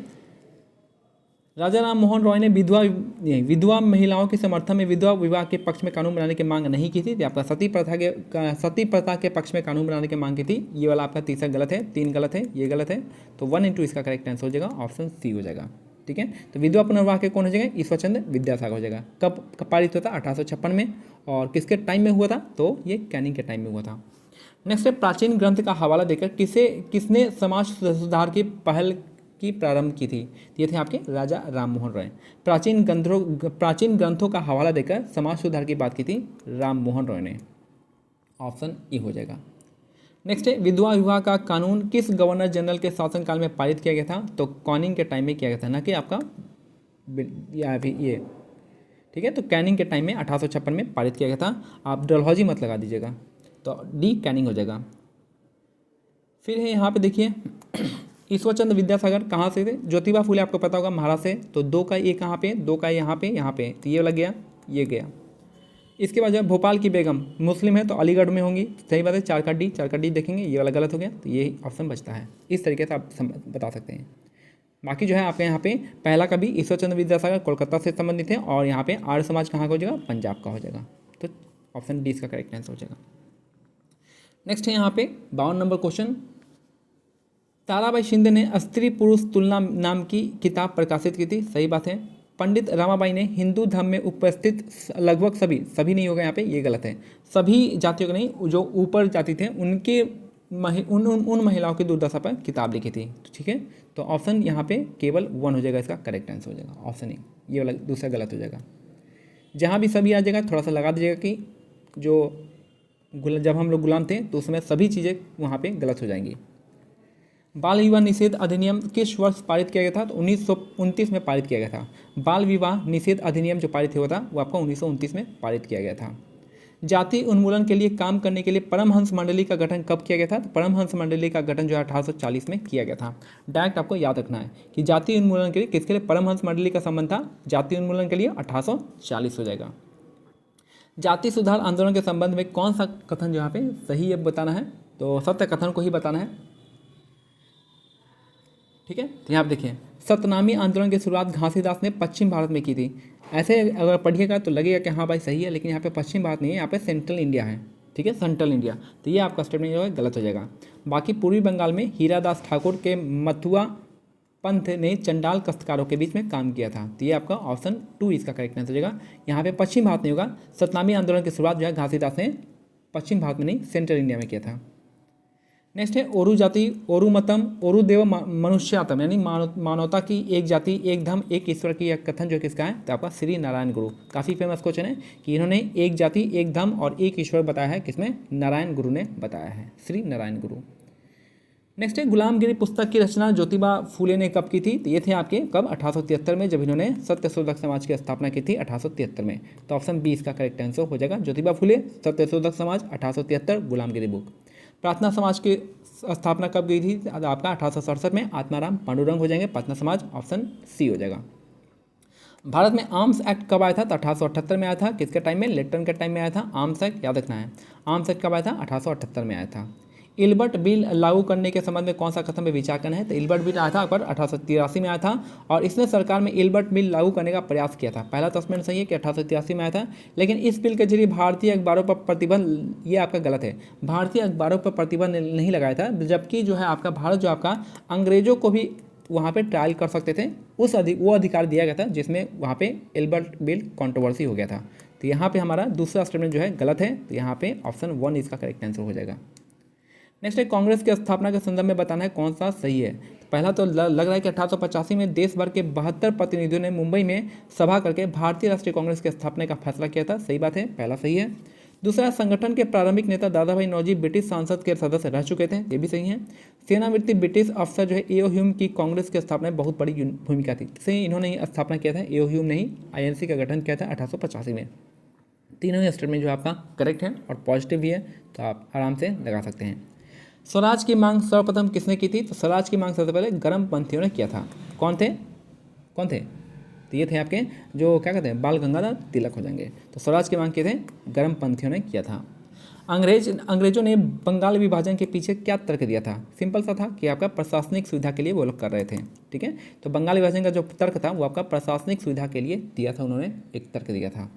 राजा राम मोहन रॉय ने विधवा महिलाओं के समर्थन में विधवा विवाह के पक्ष में कानून बनाने की मांग नहीं की थी। तो आपका सती प्रथा के पक्ष में कानून बनाने की मांग की थी। ये वाला आपका तीसरा गलत है, 3 गलत है, ये गलत है। तो 1 इंटू इसका करेक्ट आंसर हो जाएगा, ऑप्शन सी हो जाएगा। ठीक है, तो विधवा पुनर्विवाह के कौन हो जाएगा, ईश्वरचंद्र विद्यासागर हो जाएगा। कब पारित हुआ था, 1856 में। और किसके टाइम में हुआ था, तो ये कैनिंग के टाइम में हुआ था। नेक्स्ट है, प्राचीन ग्रंथ का हवाला देकर किसने समाज सुधार की पहल की प्रारंभ की थी। ये थे आपके राजा राम मोहन राय। प्राचीन ग्रंथों का हवाला देकर समाज सुधार की बात की थी राम मोहन रॉय ने। ऑप्शन ई हो जाएगा। नेक्स्ट है, विधवा विवाह का कानून किस गवर्नर जनरल के शासनकाल में पारित किया गया था। तो कॉनिंग के टाइम में किया गया था, ना कि आपका ये ठीक है, तो कैनिंग के टाइम में 1856 में पारित किया गया था। आप डलहौजी मत लगा दीजिएगा, तो डी कैनिंग हो जाएगा। फिर है यहाँ पे देखिए ईश्वरचंद्र विद्यासागर कहाँ से थे? ज्योतिबा फूले आपको पता होगा महाराष्ट्र से, तो 2 का ए कहाँ पे, 2 का यहाँ पे, तो ये लग गया, ये गया। इसके बाद जो है भोपाल की बेगम मुस्लिम है तो अलीगढ़ में होंगी, सही बात है। 4 का डी देखेंगे, ये वाला गलत हो गया, तो ये ऑप्शन बचता है। इस तरीके से आप बता सकते हैं। बाकी जो है आपके यहाँ पे पहला कवि ईश्वरचंद्र विद्यासागर कोलकाता से संबंधित है, और यहाँ पे आर्य समाज कहाँ का हो जाएगा? पंजाब का हो जाएगा, तो ऑप्शन डी इसका करेक्ट आंसर हो जाएगा। नेक्स्ट है यहाँ पे 52 नंबर क्वेश्चन। ताराबाई शिंदे ने स्त्री पुरुष तुलना नाम की किताब प्रकाशित की थी, सही बात है। पंडित रमाबाई ने हिंदू धर्म में उपस्थित लगभग सभी नहीं होगा यहाँ पे, ये गलत है। सभी जातियों के नहीं, जो ऊपर जाति थे उनके उन महिलाओं की दुर्दशा पर किताब लिखी थी, ठीक है। तो ऑप्शन यहाँ पे केवल 1 हो जाएगा, इसका करेक्ट आंसर हो जाएगा ऑप्शन ए, ये वाला दूसरा गलत हो जाएगा। जहाँ भी सभी आ जाएगा थोड़ा सा लगा दीजिएगा कि जो जब हम लोग गुलाम थे तो उसमें सभी चीज़ें वहाँ पे गलत हो जाएंगी। बाल विवाह निषेध अधिनियम किस वर्ष पारित किया गया था? तो 1929 में पारित किया गया था। बाल विवाह निषेध अधिनियम जो पारित हुआ था वो आपका 1929 में पारित किया गया था। जाति उन्मूलन के लिए काम करने के लिए परमहंस मंडली का गठन कब किया गया था? तो परमहंस मंडली का गठन जो है 1840 में किया गया था। डायरेक्ट आपको याद रखना है कि जाति उन्मूलन के लिए किसके लिए परमहंस मंडली का संबंध था? जाति उन्मूलन के लिए 1840 हो जाएगा। जाति सुधार आंदोलन के संबंध में कौन सा कथन जो यहाँ पे सही है बताना है? तो सत्य कथन को ही बताना है, ठीक है। तो यहाँ आप देखिए सतनामी आंदोलन की शुरुआत घासीदास ने पश्चिम भारत में की थी। ऐसे अगर पढ़िएगा तो लगेगा कि हाँ भाई सही है, लेकिन यहाँ पे पश्चिम भारत नहीं है, यहाँ पे सेंट्रल इंडिया है, ठीक है, सेंट्रल इंडिया। तो ये आपका स्टेटमेंट जो है गलत हो जाएगा। बाकी पूर्वी बंगाल में हीरादास ठाकुर के मथुआ पंथ ने चंडाल कष्टकारों के बीच में काम किया था, तो ये आपका ऑप्शन 2 इसका करेक्ट आंसर हो जाएगा। यहाँ पे पश्चिम भारत नहीं होगा। सतनामी आंदोलन की शुरुआत जो है घासीदास ने पश्चिम भारत में नहीं सेंट्रल इंडिया में किया था। नेक्स्ट है ओरू जाति ओरू मतम ओरू देव मनुष्यातम, यानी मानवता की एक जाति एक धर्म एक ईश्वर की एक कथन जो किसका है? तो आपका श्री नारायण गुरु। काफ़ी फेमस क्वेश्चन है कि इन्होंने एक जाति एक धर्म और एक ईश्वर बताया है, किसमें? नारायण गुरु ने बताया है, श्री नारायण गुरु। नेक्स्ट है गुलामगिरी पुस्तक की रचना ज्योतिबा फूले ने कब की थी? तो ये थे आपके कब? 1873 में, जब इन्होंने सत्यशोधक समाज की स्थापना की थी 1873 में। तो ऑप्शन बी इसका करेक्ट आंसर हो जाएगा। ज्योतिबा फूले, सत्यशोधक समाज, 1873, गुलामगिरी बुक। प्रार्थना समाज की स्थापना कब गई थी? आपका 1867 में। आत्माराम पांडुरंग हो जाएंगे प्रार्थना समाज, ऑप्शन सी हो जाएगा। भारत में आर्म्स एक्ट कब आया था? तो 1878 में आया था। किसके टाइम में? लिट्टन के टाइम में आया था। आर्म्स एक्ट याद रखना है। आर्म्स एक्ट कब आया था? 1878 में आया था। इल्बर्ट बिल लागू करने के संबंध में कौन सा कथन में विचार करना है? तो इल्बर्ट बिल आया था पर 1883 में आया था, और इसने सरकार में इल्बर्ट बिल लागू करने का प्रयास किया था। पहला तस्वीर सही है कि 1883 में आया था, लेकिन इस बिल के जरिए भारतीय अखबारों पर प्रतिबंध, ये आपका गलत है, भारतीय अखबारों पर प्रतिबंध नहीं लगाया था, जबकि जो है आपका भारत जो आपका अंग्रेजों को भी वहाँ पे ट्रायल कर सकते थे, वो अधिकार दिया गया था, जिसमें वहाँ पे इल्बर्ट बिल कंट्रोवर्सी हो गया था। तो यहाँ पे हमारा दूसरा स्टेटमेंट जो है गलत है, तो यहाँ पे ऑप्शन 1 इसका करेक्ट आंसर हो जाएगा। नेक्स्ट है कांग्रेस की स्थापना के संदर्भ में बताना है कौन सा सही है। पहला तो लग रहा है कि 1885 में देश भर के 72 प्रतिनिधियों ने मुंबई में सभा करके भारतीय राष्ट्रीय कांग्रेस की स्थापना का फैसला किया था, सही बात है, पहला सही है। दूसरा, संगठन के प्रारंभिक नेता दादा भाई नौरोजी ब्रिटिश संसद के सदस्य रह चुके थे, ये भी सही है। सेनावृत्ति ब्रिटिश अफसर जो है एओ ह्यूम की कांग्रेस की स्थापना में बहुत बड़ी भूमिका थी, सही, इन्होंने ही स्थापना किया था, एओ ह्यूम ने ही आईएनसी का गठन किया था 1885 में। तीनों ही स्टेटमेंट जो आपका करेक्ट है और पॉजिटिव भी है, तो आप आराम से लगा सकते हैं। स्वराज की मांग सर्वप्रथम किसने की थी? तो स्वराज की मांग सबसे पहले गर्मपंथियों ने किया था। कौन थे? तो ये थे आपके जो क्या कहते हैं बाल गंगाधर तिलक हो जाएंगे। तो स्वराज की मांग किए थे गर्मपंथियों ने किया था। अंग्रेजों ने बंगाल विभाजन के पीछे क्या तर्क दिया था? सिंपल सा था कि आपका प्रशासनिक सुविधा के लिए वो लोग कर रहे थे, ठीक है। तो बंगाल विभाजन का जो तर्क था वो आपका प्रशासनिक सुविधा के लिए दिया था, उन्होंने एक तर्क दिया था।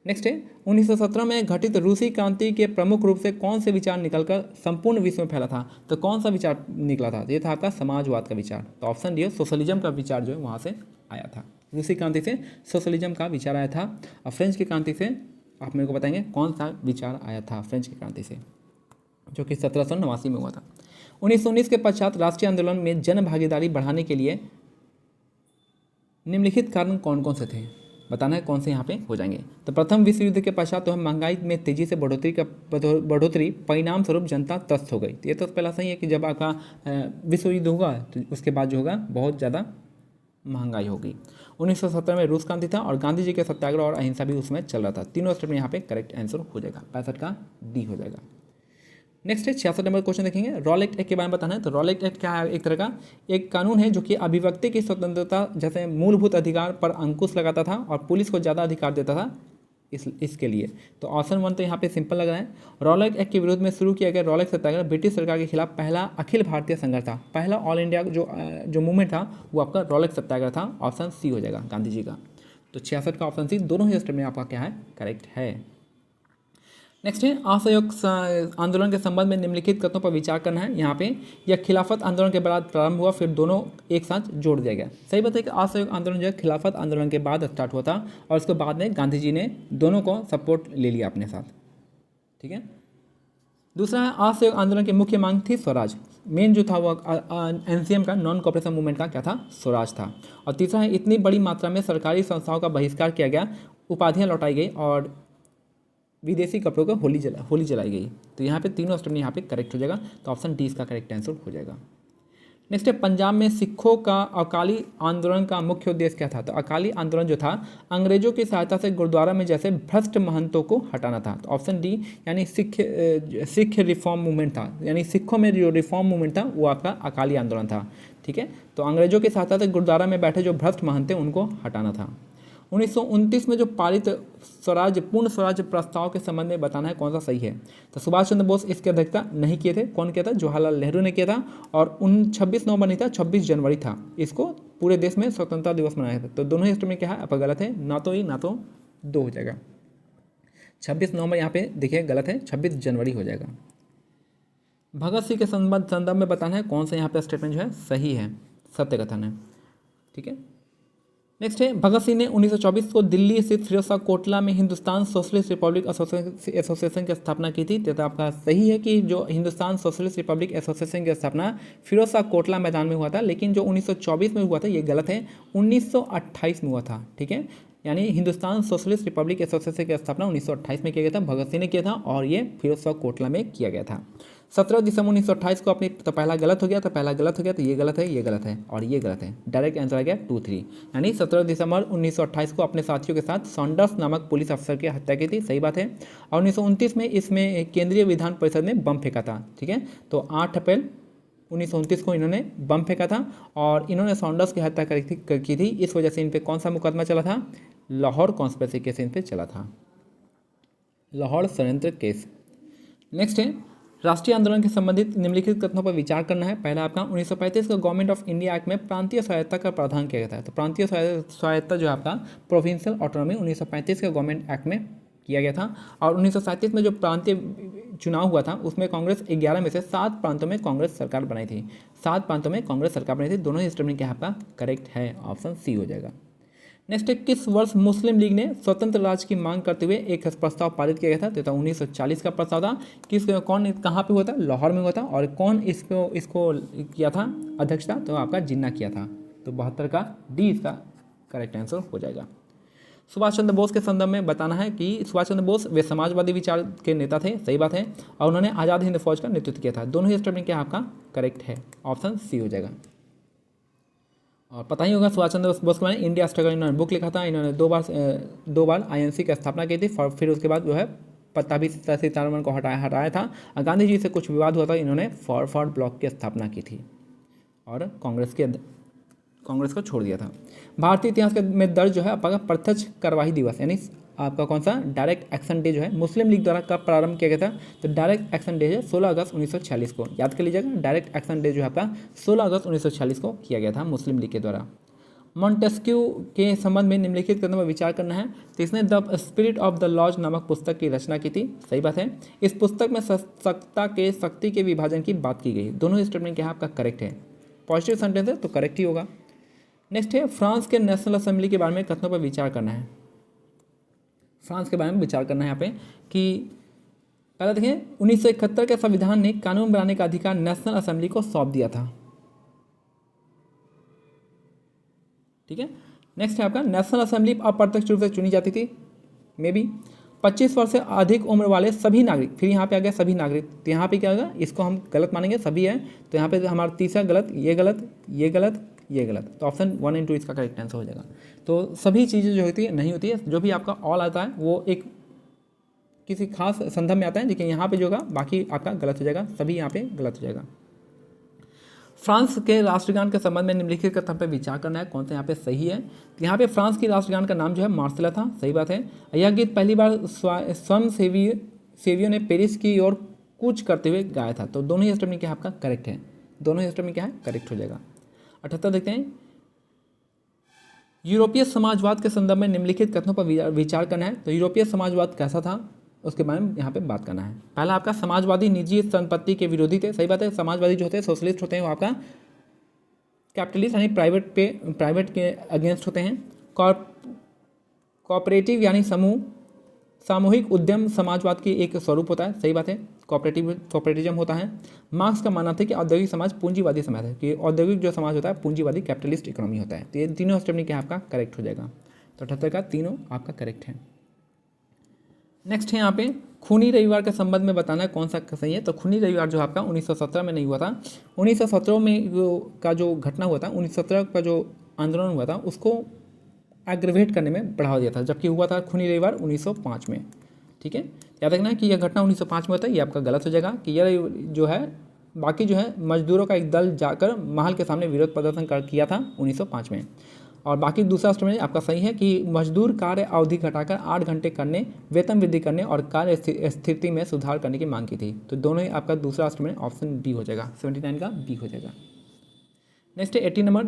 नेक्स्ट है 1917 में घटित रूसी क्रांति के प्रमुख रूप से कौन से विचार निकलकर संपूर्ण विश्व में फैला था? तो कौन सा विचार निकला था? ये था आपका समाजवाद का विचार। तो ऑप्शन डी सोशलिज्म का विचार जो है वहाँ से आया था। रूसी क्रांति से सोशलिज्म का विचार आया था। और फ्रेंच की क्रांति से आप मेरे को बताएंगे कौन सा विचार आया था फ्रेंच की क्रांति से, जो कि 1789 में हुआ था। 1919 के पश्चात राष्ट्रीय आंदोलन में जन भागीदारी बढ़ाने के लिए निम्नलिखित कारण कौन कौन से थे? बताना है कौन से यहाँ पे हो जाएंगे। तो प्रथम विश्व युद्ध के पश्चात तो हम महंगाई में तेजी से बढ़ोतरी परिणाम स्वरूप जनता त्रस्त हो गई। तो ये तो पहला सही है कि जब आपका विश्व युद्ध होगा तो उसके बाद जो होगा बहुत ज़्यादा महंगाई होगी। 1917 में रूस क्रांति था और गांधी जी के सत्याग्रह और अहिंसा भी उसमें चल रहा था। तीनों स्टेटमेंट यहाँ पे करेक्ट आंसर हो जाएगा, 65 का डी हो जाएगा। नेक्स्ट है 66 नंबर क्वेश्चन देखेंगे। रॉलेट एक्ट के बारे में बताना है। तो रॉलेट एक्ट क्या है? एक तरह का एक कानून है जो कि अभिव्यक्ति की स्वतंत्रता जैसे मूलभूत अधिकार पर अंकुश लगाता था और पुलिस को ज़्यादा अधिकार देता था इसके लिए। तो ऑप्शन 1 तो यहाँ पे सिंपल लग रहा है। रॉलेट एक्ट के विरोध में शुरू किया गया रॉलेट सत्याग्रह ब्रिटिश सरकार के खिलाफ पहला अखिल भारतीय संघर्ष था। पहला ऑल इंडिया जो मूवमेंट था वो आपका रॉलेट सत्याग्रह था। ऑप्शन सी हो जाएगा गांधी जी का। तो 66 का ऑप्शन सी, दोनों ही स्टेटमेंट में आपका क्या है? करेक्ट है। नेक्स्ट है असहयोग आंदोलन के संबंध में निम्नलिखित कथनों पर विचार करना है। यहाँ पे यह खिलाफत आंदोलन के बाद प्रारंभ हुआ, फिर दोनों एक साथ जोड़ दिया गया। सही बताइए कि असहयोग आंदोलन जो है खिलाफत आंदोलन के बाद स्टार्ट हुआ था और उसके बाद में गांधी जी ने दोनों को सपोर्ट ले लिया अपने साथ। ठीक है। दूसरा है असहयोग आंदोलन की मुख्य मांग थी स्वराज। मेन जो था वो एनसीएम का नॉन कॉपरेशन मूवमेंट का क्या था? स्वराज था। और तीसरा है इतनी बड़ी मात्रा में सरकारी संस्थाओं का बहिष्कार किया गया, उपाधियाँ लौटाई गई और विदेशी कपड़ों को होली जलाई गई। तो यहाँ पे तीनों स्टेटमेंट यहाँ पे करेक्ट हो जाएगा। तो ऑप्शन डी इसका करेक्ट आंसर हो जाएगा। नेक्स्ट है पंजाब में सिखों का अकाली आंदोलन का मुख्य उद्देश्य क्या था? तो अकाली आंदोलन जो था अंग्रेजों की सहायता से गुरुद्वारा में जैसे भ्रष्ट महंतों को हटाना था। तो ऑप्शन डी यानी सिख रिफॉर्म मूवमेंट था, यानी सिखों में जो रिफॉर्म मूवमेंट था वो आपका अकाली आंदोलन था। ठीक है। तो अंग्रेजों की सहायता से गुरुद्वारा में बैठे जो भ्रष्ट महंत थे उनको हटाना था। 1929 में जो पारित पूर्ण स्वराज प्रस्ताव के संबंध में बताना है कौन सा सही है। तो सुभाष चंद्र बोस इसकी अध्यक्षता नहीं किए थे। कौन किया था? जवाहरलाल नेहरू ने किया था। और 26 नवंबर नहीं था, 26 जनवरी था। इसको पूरे देश में स्वतंत्रता दिवस मनाया था। तो दोनों ही स्टेटमेंट क्या है? आपका गलत है, ना तो ही ना तो दो हो जाएगा। 26 नवंबर यहाँ पे देखिए गलत है, 26 जनवरी हो जाएगा। भगत सिंह के संदर्भ में बताना है कौन सा यहाँ पे स्टेटमेंट जो है सही है, सत्य कथन है। ठीक है। नेक्स्ट है भगत सिंह ने 1924 को दिल्ली स्थित फिरोजशाह कोटला में हिंदुस्तान सोशलिस्ट रिपब्लिक एसोसिएशन की स्थापना की थी। तो आपका सही है कि जो हिंदुस्तान सोशलिस्ट रिपब्लिक एसोसिएशन की स्थापना फिरोजशाह कोटला मैदान में हुआ था, लेकिन जो 1924 में हुआ था ये गलत है, 1928 में हुआ था। ठीक है। यानी हिंदुस्तान सोशलिस्ट रिपब्लिक एसोसिएशन की स्थापना 1928 में किया गया था, भगत सिंह ने किया था और ये फिरोजशाह कोटला में किया गया था। 17 दिसंबर 1928 को अपनी तो पहला गलत हो गया, तो पहला गलत हो गया, तो ये गलत है, ये गलत है और ये गलत है। डायरेक्ट आंसर आ गया 2, 3। यानी 17 दिसंबर 1928 को अपने साथियों के साथ सॉन्डर्स नामक पुलिस अफसर की हत्या की थी। सही बात है। और 1929 में इसमें केंद्रीय विधान परिषद ने बम फेंका था। ठीक है। तो 8 अप्रैल 1929 को इन्होंने बम फेंका था और इन्होंने सॉन्डर्स की हत्या की थी। इस वजह से इन पर कौन सा मुकदमा चला था? लाहौर कॉन्स्पिरेसी केस इन पर चला था, लाहौर षड्यंत्र केस। नेक्स्ट है राष्ट्रीय आंदोलन के संबंधित निम्नलिखित कथनों पर विचार करना है। पहला आपका 1935 का गवर्नमेंट ऑफ इंडिया एक्ट में प्रांतीय स्वायत्तता का प्रावधान किया गया था। तो प्रांतीय स्वायत्तता जो है आपका प्रोविंशियल ऑटोनॉमी 1935 के गवर्नमेंट एक्ट में किया गया था। और 1937 में जो प्रांतीय चुनाव हुआ था उसमें कांग्रेस 11 में से 7 प्रांतों में कांग्रेस सरकार बनाई थी। 7 प्रांतों में कांग्रेस सरकार बनाई थी। दोनों ही स्टेटमेंट क्या आपका करेक्ट है? ऑप्शन सी हो जाएगा। नेक्स्ट है किस वर्ष मुस्लिम लीग ने स्वतंत्र राज्य की मांग करते हुए एक प्रस्ताव पारित किया गया था? तो 1940 का प्रस्ताव था। कौन कहाँ पे हुआ था? लाहौर में हुआ था। और कौन इसको किया था अध्यक्षता? तो आपका जिन्ना किया था। तो 72 का डी इसका करेक्ट आंसर हो जाएगा। सुभाष चंद्र बोस के संदर्भ में बताना है कि सुभाष चंद्र बोस वे समाजवादी विचार के नेता थे। सही बात है। और उन्होंने आज़ाद हिंद फौज का नेतृत्व किया था। दोनों ही स्टेटमेंट क्या आपका करेक्ट है? ऑप्शन सी हो जाएगा। और पता ही होगा सुभाष चंद्र बोस के बारे में इंडिया स्ट्रगल इन्होंने बुक लिखा था। इन्होंने दो बार आईएनसी की स्थापना की थी। फिर उसके बाद जो है पट्टाभी सीतारमण को हटाया था। और गांधी जी से कुछ विवाद हुआ था, इन्होंने फॉरवर्ड ब्लॉक की स्थापना की थी और कांग्रेस को छोड़ दिया था। भारतीय इतिहास में दर्ज जो है आपका प्रत्यक्ष कार्यवाही दिवस यानी आपका कौन सा डायरेक्ट एक्शन डे जो है मुस्लिम लीग द्वारा कब प्रारंभ किया गया था? तो डायरेक्ट एक्शन डे है 16 अगस्त 1946 को। याद कर लीजिएगा, डायरेक्ट एक्शन डे जो है आपका 16 अगस्त 1946 को किया गया था मुस्लिम लीग के द्वारा। मॉन्टेस्क्यू के संबंध में निम्नलिखित कदम पर विचार करना है। तो इसने the spirit of the laws नामक पुस्तक की रचना की थी। सही बात है। इस पुस्तक में शक्ति के विभाजन की बात की गई। दोनों स्टेटमेंट क्या आपका करेक्ट है? पॉजिटिव सेंटेंस है तो करेक्ट ही होगा। नेक्स्ट है फ्रांस के नेशनल असेंबली के बारे में कथनों पर विचार करना है। फ्रांस के बारे में विचार करना है यहाँ पे कि पहले देखें 1971 के संविधान ने कानून बनाने का अधिकार नेशनल असेंबली को सौंप दिया था। ठीक है। नेक्स्ट है आपका नेशनल असेंबली अप्रत्यक्ष रूप से चुनी जाती थी मे बी 25 वर्ष से अधिक उम्र वाले सभी नागरिक। फिर यहाँ पे आ गया सभी नागरिक। तो यहाँ पे क्या होगा? इसको हम गलत मानेंगे, सभी है। तो यहाँ पे हमारा तीसरा गलत, ये गलत, ये गलत, ये गलत। तो ऑप्शन 1 और 2 इसका करेक्ट आंसर हो जाएगा। तो सभी चीज़ें जो होती है नहीं होती है, जो भी आपका ऑल आता है वो एक किसी खास संदर्भ में आता है, लेकिन यहाँ पे जो होगा बाकी आपका गलत हो जाएगा, सभी यहाँ पे गलत हो जाएगा। फ्रांस के राष्ट्रगान के संबंध में निम्नलिखित कथन पर विचार करना है, कौन सा यहाँ पे सही है। तो यहाँ पे फ्रांस की राष्ट्रगान का नाम जो है मार्सेला था, सही बात है। यह गीत पहली बार स्वयं सेवियों ने पेरिस की ओर कूच करते हुए गाया था। तो दोनों ही स्टेप में क्या है आपका करेक्ट है, दोनों ही स्टेप में क्या है करेक्ट हो जाएगा। 78 देखते हैं, यूरोपीय समाजवाद के संदर्भ में निम्नलिखित कथनों पर विचार करना है। तो यूरोपीय समाजवाद कैसा था उसके बारे में यहाँ पे बात करना है। पहला आपका समाजवादी निजी संपत्ति के विरोधी थे, सही बात है। समाजवादी जो होते हैं सोशलिस्ट होते हैं वो आपका कैपिटलिस्ट यानी प्राइवेट के अगेंस्ट होते हैं। कोऑपरेटिव यानी सामूहिक उद्यम समाजवाद की एक स्वरूप होता है, सही बात है। कोऑपरेटिज्म होता है। मार्क्स का मानना था कि औद्योगिक समाज पूंजीवादी समाज है, कि औद्योगिक जो समाज होता है पूंजीवादी कैपिटलिस्ट इकोनॉमी होता है। तो ये तीनों स्टेप में क्या आपका करेक्ट हो जाएगा। तो 78 का तीनों आपका करेक्ट है। नेक्स्ट है यहाँ पे खूनी रविवार के संबंध में बताना है कौन सा सही है। तो खूनी रविवार जो आपका 1917 में नहीं हुआ था, 1917 में का जो घटना हुआ था, 1917 का जो आंदोलन हुआ था उसको एग्रीवेट करने में बढ़ावा दिया था, जबकि हुआ था खूनी रविवार 1905 में। ठीक है, याद रखना है कि यह घटना 1905 में होता है, ये आपका गलत हो जाएगा कि यह जो है बाकी जो है मजदूरों का एक दल जाकर महल के सामने विरोध प्रदर्शन किया था 1905 में। और बाकी दूसरा स्टेटमेंट आपका सही है कि मजदूर कार्य अवधि घटाकर 8 घंटे करने, वेतन वृद्धि करने और कार्य स्थिति में सुधार करने की मांग की थी। तो दोनों ही आपका दूसरा स्टेटमेंट ऑप्शन बी हो जाएगा, 79 का बी हो जाएगा। नेक्स्ट है 80 नंबर,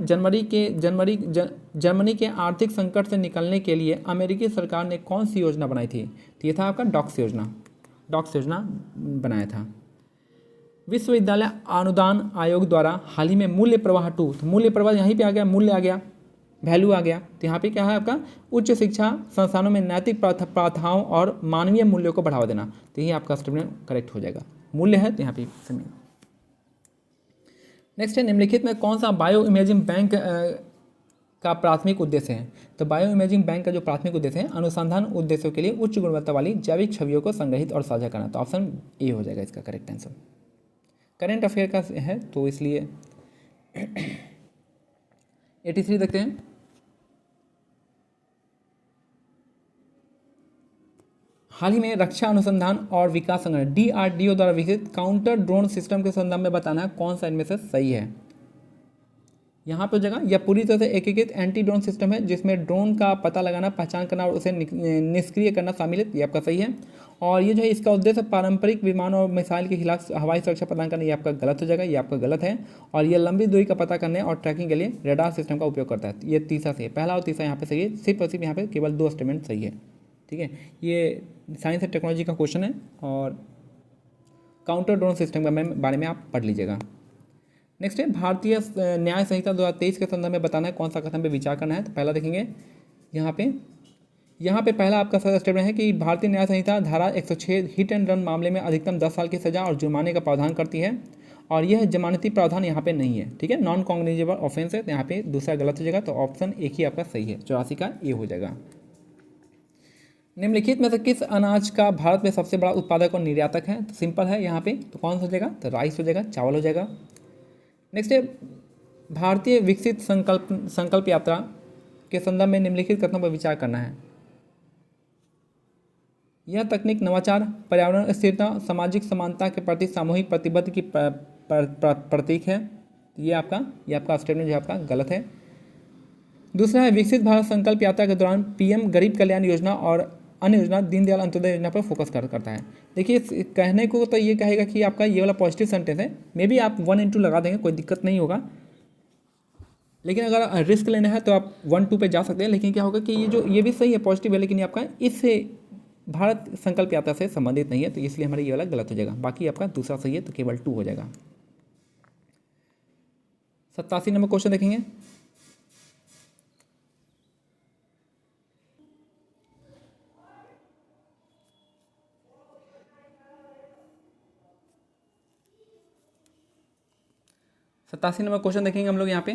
जर्मनी के आर्थिक संकट से निकलने के लिए अमेरिकी सरकार ने कौन सी योजना बनाई थी। तो ये था आपका डॉक्स योजना बनाया था। विश्वविद्यालय अनुदान आयोग द्वारा हाल ही में मूल्य प्रवाह 2, तो मूल्य प्रवाह यहीं पे आ गया, मूल्य आ गया, वैल्यू आ गया। तो यहाँ पे क्या है आपका उच्च शिक्षा संस्थानों में नैतिक प्रथाओं और मानवीय मूल्यों को बढ़ावा देना। तो ये आपका स्टेटमेंट करेक्ट हो जाएगा, मूल्य है तो यहाँ पे समय। नेक्स्ट है निम्नलिखित में कौन सा बायो इमेजिंग बैंक का प्राथमिक उद्देश्य है। तो बायो इमेजिंग बैंक का जो प्राथमिक उद्देश्य है अनुसंधान उद्देश्यों के लिए उच्च गुणवत्ता वाली जैविक छवियों को संग्रहित और साझा करना। तो ऑप्शन ए हो जाएगा इसका करेक्ट आंसर। करेंट अफेयर का है तो इसलिए 83 देखते हैं, हाल ही में रक्षा अनुसंधान और विकास संगठन DRDO द्वारा विकसित काउंटर ड्रोन सिस्टम के संदर्भ में बताना है कौन सा इनमें से सही है। यहाँ पे जगह यह पूरी तरह से एकीकृत एंटी ड्रोन सिस्टम है जिसमें ड्रोन का पता लगाना, पहचान करना और उसे निष्क्रिय करना शामिल है, ये आपका सही है। और ये जो है इसका उद्देश्य पारंपरिक विमान और मिसाइल के खिलाफ हवाई सुरक्षा प्रदान करना, ये आपका गलत हो जाएगा, ये आपका गलत है। और ये लंबी दूरी का पता करने और ट्रैकिंग के लिए रडार सिस्टम का उपयोग करता है। ये तीसरा सही है, पहला और तीसरा यहाँ पे सही है, सिर्फ और सिर्फ यहाँ पे केवल 2 स्टेटमेंट सही है। ठीक है, ये साइंस एंड टेक्नोलॉजी का क्वेश्चन है और काउंटर ड्रोन सिस्टम के बारे में आप पढ़ लीजिएगा। नेक्स्ट है भारतीय न्याय संहिता 2023 के संदर्भ में बताना है कौन सा कथन पे विचार करना है। तो पहला देखेंगे यहाँ पे पहला आपका स्टेटमेंट है कि भारतीय न्याय संहिता धारा 106 हिट एंड रन मामले में अधिकतम 10 साल की सजा और जुर्माने का प्रावधान करती है और यह जमानती प्रावधान यहाँ पे नहीं है। ठीक है, नॉन कॉग्निजेबल ऑफेंस है, तो यहाँ पे दूसरा गलत हो जाएगा। तो ऑप्शन एक ही आपका सही है, 84 का ए हो जाएगा। निम्नलिखित में से किस अनाज का भारत में सबसे बड़ा उत्पादक और निर्यातक है। तो सिंपल है यहाँ पे, तो कौन सा हो जाएगा, तो राइस हो जाएगा, चावल हो जाएगा। नेक्स्ट है भारतीय विकसित संकल्प यात्रा के संदर्भ में निम्नलिखित कथनों पर विचार करना है। यह तकनीक नवाचार, पर्यावरण स्थिरता, सामाजिक समानता के प्रति सामूहिक प्रतिबद्ध की प्रतीक है। ये आपका स्टेटमेंट जो आपका गलत है। दूसरा है विकसित भारत संकल्प यात्रा के दौरान PM गरीब कल्याण योजना और अन्य योजना दीनदयाल अंत्योदय योजना पर फोकस करता है। देखिए कहने को तो ये कहेगा कि आपका ये वाला पॉजिटिव सेंटेंस है, मे बी आप 1 into लगा देंगे, कोई दिक्कत नहीं होगा। लेकिन अगर रिस्क लेना है तो आप 1-2 पे जा सकते हैं। लेकिन क्या होगा कि ये भी सही है, पॉजिटिव है, लेकिन ये आपका इससे भारत संकल्प यात्रा से संबंधित नहीं है, तो इसलिए हमारा ये वाला गलत हो जाएगा। बाकी आपका दूसरा सही है, तो केवल 2 हो जाएगा। 87 नंबर क्वेश्चन देखेंगे। सत्तासी नंबर क्वेश्चन देखेंगे हम लोग यहाँ पे।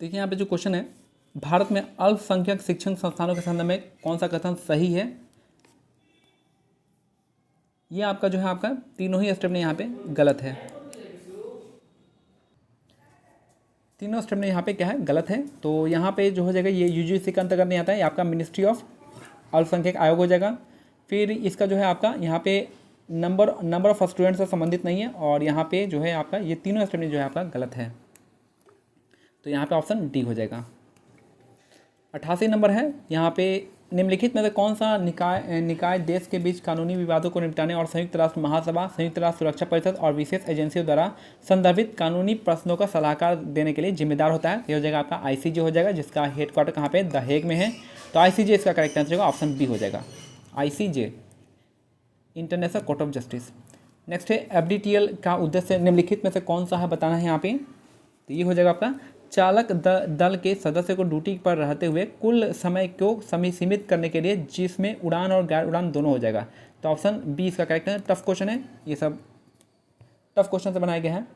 देखिए यहाँ पे जो क्वेश्चन है, भारत में अल्पसंख्यक शिक्षण संस्थानों के संदर्भ में कौन सा कथन सही है। ये आपका जो है आपका तीनों ही स्टेप में यहाँ पे गलत है। तीनों स्टेटमेंट यहाँ पे क्या है, गलत है। तो यहाँ पे जो हो जाएगा ये यूजीसी के अंतर्गत नहीं आता है, ये आपका मिनिस्ट्री ऑफ अल्पसंख्यक आयोग हो जाएगा। फिर इसका जो है आपका यहाँ पे नंबर ऑफ स्टूडेंट से संबंधित नहीं है, और यहाँ पे जो है आपका ये तीनों स्टेटमेंट जो है आपका गलत है। तो यहाँ पे ऑप्शन डी हो जाएगा। 88 नंबर है, यहाँ पे निम्नलिखित में से कौन सा निकाय देश के बीच कानूनी विवादों को निपटाने और संयुक्त राष्ट्र महासभा, संयुक्त राष्ट्र सुरक्षा परिषद और विशेष एजेंसियों द्वारा संदर्भित कानूनी प्रश्नों का सलाहकार देने के लिए जिम्मेदार होता है? ये हो जाएगा आपका आईसीजे हो जाएगा, जिसका हेडक्वार्टर कहाँ पे, द हेग में है। तो आईसीजे इसका करेक्ट आंसर होगा, ऑप्शन बी हो जाएगा, ICJ, international court of justice. Next है एफडीटीएल का उद्देश्य निम्नलिखित में से कौन सा है, बताना है यहाँ पे। तो ये हो जाएगा आपका चालक दल के सदस्य को ड्यूटी पर रहते हुए कुल समय को सीमित करने के लिए, जिसमें उड़ान और गैर उड़ान दोनों हो जाएगा। तो ऑप्शन बी इसका करेक्ट है। टफ क्वेश्चन है, ये सब टफ क्वेश्चन से बनाए गए हैं।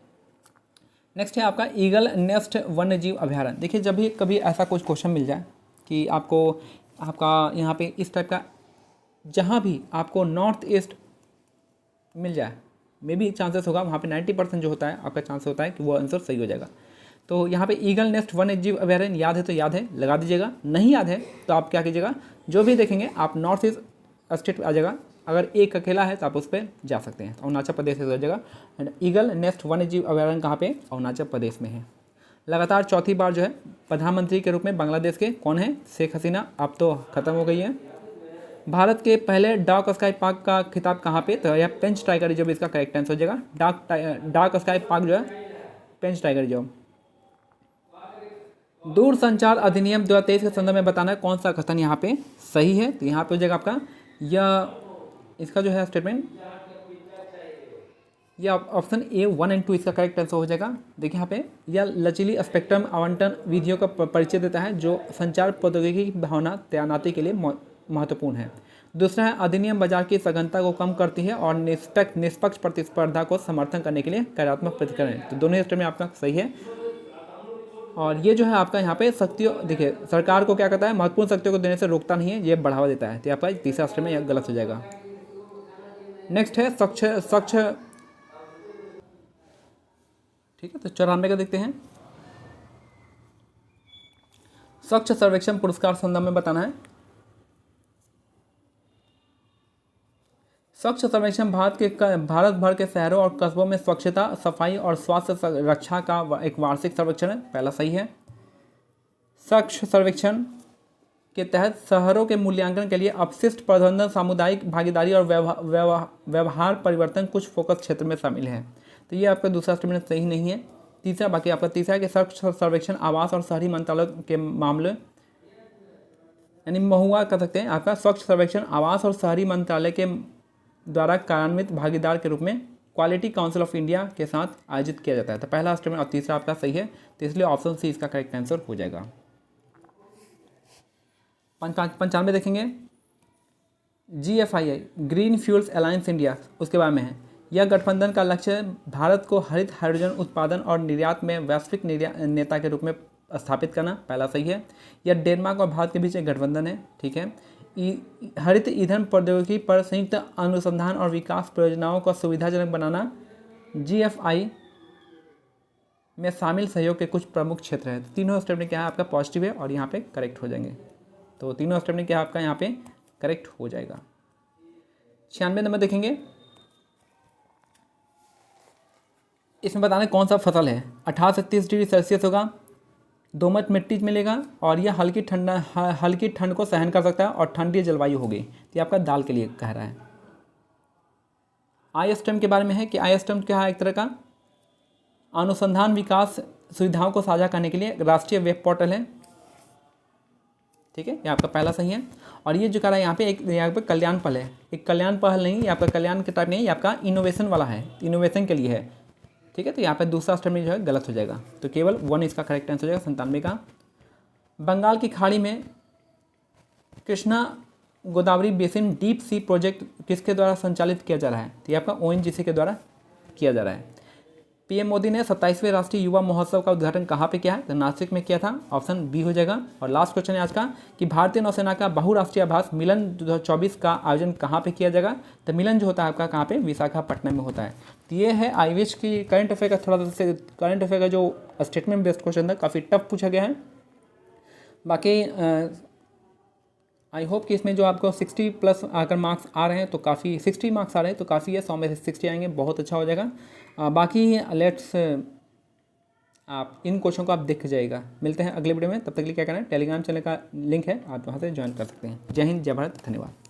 नेक्स्ट है आपका ईगल नेस्ट वन्य जीव अभ्यारण्य। देखिए जब भी कभी ऐसा कुछ क्वेश्चन मिल जाए कि आपका यहाँ पे इस टाइप का, जहाँ भी आपको नॉर्थ ईस्ट मिल जाए, मे बी चांसेस होगा वहाँ पे 90% जो होता है आपका चांस होता है कि वो आंसर सही हो जाएगा। तो यहाँ पे ईगल नेस्ट वन्य जीव अभ्यारण्य याद है तो याद है, लगा दीजिएगा। नहीं याद है तो आप क्या कीजिएगा, जो भी देखेंगे आप नॉर्थ ईस्ट स्टेट आ जाएगा, अगर एक अकेला है तो आप उस पर जा सकते हैं। अरुणाचल प्रदेश से हो जाएगा। एंड ईगल नेस्ट वन्य जीव अभ्यारण्य कहाँ पे, अरुणाचल प्रदेश में है। लगातार चौथी बार जो है प्रधानमंत्री के रूप में बांग्लादेश के कौन है, शेख हसीना, अब तो ख़त्म हो गई है। भारत के पहले डार्क स्काई पार्क का खिताब कहाँ पे, तो यह पेंच टाइगर रिजर्व इसका करेक्ट आंसर हो जाएगा। डार्क स्काई पार्क जो है पेंच टाइगर रिजर्व। दूरसंचार अधिनियम 2023 के संदर्भ में बताना है कौन सा कथन यहाँ पे सही है। तो यहाँ पे हो जाएगा आपका यह इसका जो है स्टेटमेंट, यह ऑप्शन ए 1 और 2 इसका करेक्ट आंसर हो जाएगा। देखिए यहाँ पे यह लचीली स्पेक्ट्रम आवंटन विधियों का परिचय देता है जो संचार प्रौद्योगिकी की भावना तैनाती के लिए महत्वपूर्ण है। दूसरा है अधिनियम बाजार की सघनता को कम करती है और निष्पक्ष प्रतिस्पर्धा को समर्थन करने के लिए कार्यात्मक प्रतिक्रिया है। तो दोनों स्टेटमेंट आपका सही है। और ये जो है आपका यहाँ पे शक्तियों, देखिए सरकार को क्या कहता है, महत्वपूर्ण शक्तियों को देने से रोकता नहीं है, ये बढ़ावा देता है। तो आपका तीसरा स्टेटमेंट यह गलत हो जाएगा। नेक्स्ट है स्वच्छ, ठीक है। तो 94 का देखते हैं। स्वच्छ सर्वेक्षण पुरस्कार संदर्भ में बताना है। स्वच्छ सर्वेक्षण भारत भर के शहरों और कस्बों में स्वच्छता, सफाई और स्वास्थ्य रक्षा का एक वार्षिक सर्वेक्षण है, पहला सही है। स्वच्छ सर्वेक्षण के तहत शहरों के मूल्यांकन के लिए अपशिष्ट प्रबंधन, सामुदायिक भागीदारी और व्यवहार परिवर्तन कुछ फोकस क्षेत्र में शामिल है। तो ये आपका दूसरा स्टेटमेंट सही नहीं है। तीसरा, बाकी आपका तीसरा है कि स्वच्छ सर्वेक्षण आवास और शहरी मंत्रालय के मामले, यानी महुआ कर सकते हैं आपका स्वच्छ सर्वेक्षण आवास और शहरी मंत्रालय के द्वारा कार्यान्वित भागीदार के रूप में क्वालिटी काउंसिल ऑफ इंडिया के साथ आयोजित किया जाता है। तो पहला स्टेटमेंट और तीसरा आपका सही है, तो इसलिए ऑप्शन सी इसका करेक्ट आंसर हो जाएगा। 95 देखेंगे। GFII green fuels alliance India, उसके बारे में है। यह गठबंधन का लक्ष्य भारत को हरित हाइड्रोजन उत्पादन और निर्यात में वैश्विक नेता के रूप में स्थापित करना, पहला सही है। यह डेनमार्क और भारत के बीच एक गठबंधन है, ठीक है। हरित ईंधन प्रौद्योगिकी पर संयुक्त अनुसंधान और विकास परियोजनाओं को सुविधाजनक बनाना GFI में शामिल सहयोग के कुछ प्रमुख क्षेत्र हैं। तीनों स्टेटमेंट क्या है आपका पॉजिटिव है और यहाँ पे करेक्ट हो जाएंगे। तो तीनों स्टेटमेंट क्या आपका यहाँ पे करेक्ट हो जाएगा। 96 नंबर देखेंगे। इसमें बताना कौन सा फसल है। 18 से 30 डिग्री सेल्सियस होगा, दोमट मिट्टी मिलेगा और यह हल्की ठंड को सहन कर सकता है और ठंडी जलवायु होगी। तो ये आपका दाल के लिए कह रहा है। ISTEM के बारे में है कि ISTEM क्या है, एक तरह का अनुसंधान विकास सुविधाओं को साझा करने के लिए राष्ट्रीय वेब पोर्टल है, ठीक है। ये आपका पहला सही है। और ये जो कह रहा है यहाँ पे कल्याण पहल है, एक कल्याण पहल नहीं, ये आपका कल्याण के टाइप नहीं, ये आपका इनोवेशन वाला है, इनोवेशन के लिए है, ठीक है। तो यहाँ पे दूसरा स्टेटमेंट जो है गलत हो जाएगा। तो केवल 1 इसका करेक्ट आंसर हो जाएगा 97 का। बंगाल की खाड़ी में Krishna Godavari basin deep sea project किसके द्वारा संचालित किया जा रहा है। तो ये आपका ONGC के द्वारा किया जा रहा है। पीएम मोदी ने 27वें राष्ट्रीय युवा महोत्सव का उद्घाटन कहाँ पे किया है? तो नासिक में किया था, ऑप्शन बी हो जाएगा। और लास्ट क्वेश्चन है आज का कि भारतीय नौसेना का बहुराष्ट्रीय आभास मिलन 2024 का आयोजन कहाँ पे किया जाएगा? तो मिलन जो होता है आपका कहाँ पे? विशाखापट्टनम में होता है। तो ये है आईवीएच की करंट अफेयर का थोड़ा सा करंट अफेयर का जो स्टेटमेंट बेस्ड क्वेश्चन था, काफ़ी टफ पूछा गया है। बाकी आई होप कि इसमें जो आपको 60+ अगर मार्क्स आ रहे हैं तो काफ़ी, 60 मार्क्स आ रहे हैं तो काफ़ी है, 100 में से 60 आएंगे, बहुत अच्छा हो जाएगा। बाकी लेट्स आप इन क्वेश्चन को आप देख जाइएगा। मिलते हैं अगले वीडियो में, तब तक के लिए क्या करना है, टेलीग्राम चैनल का लिंक है, आप वहाँ से ज्वाइन कर सकते हैं। जय हिंद, जय भारत, धन्यवाद।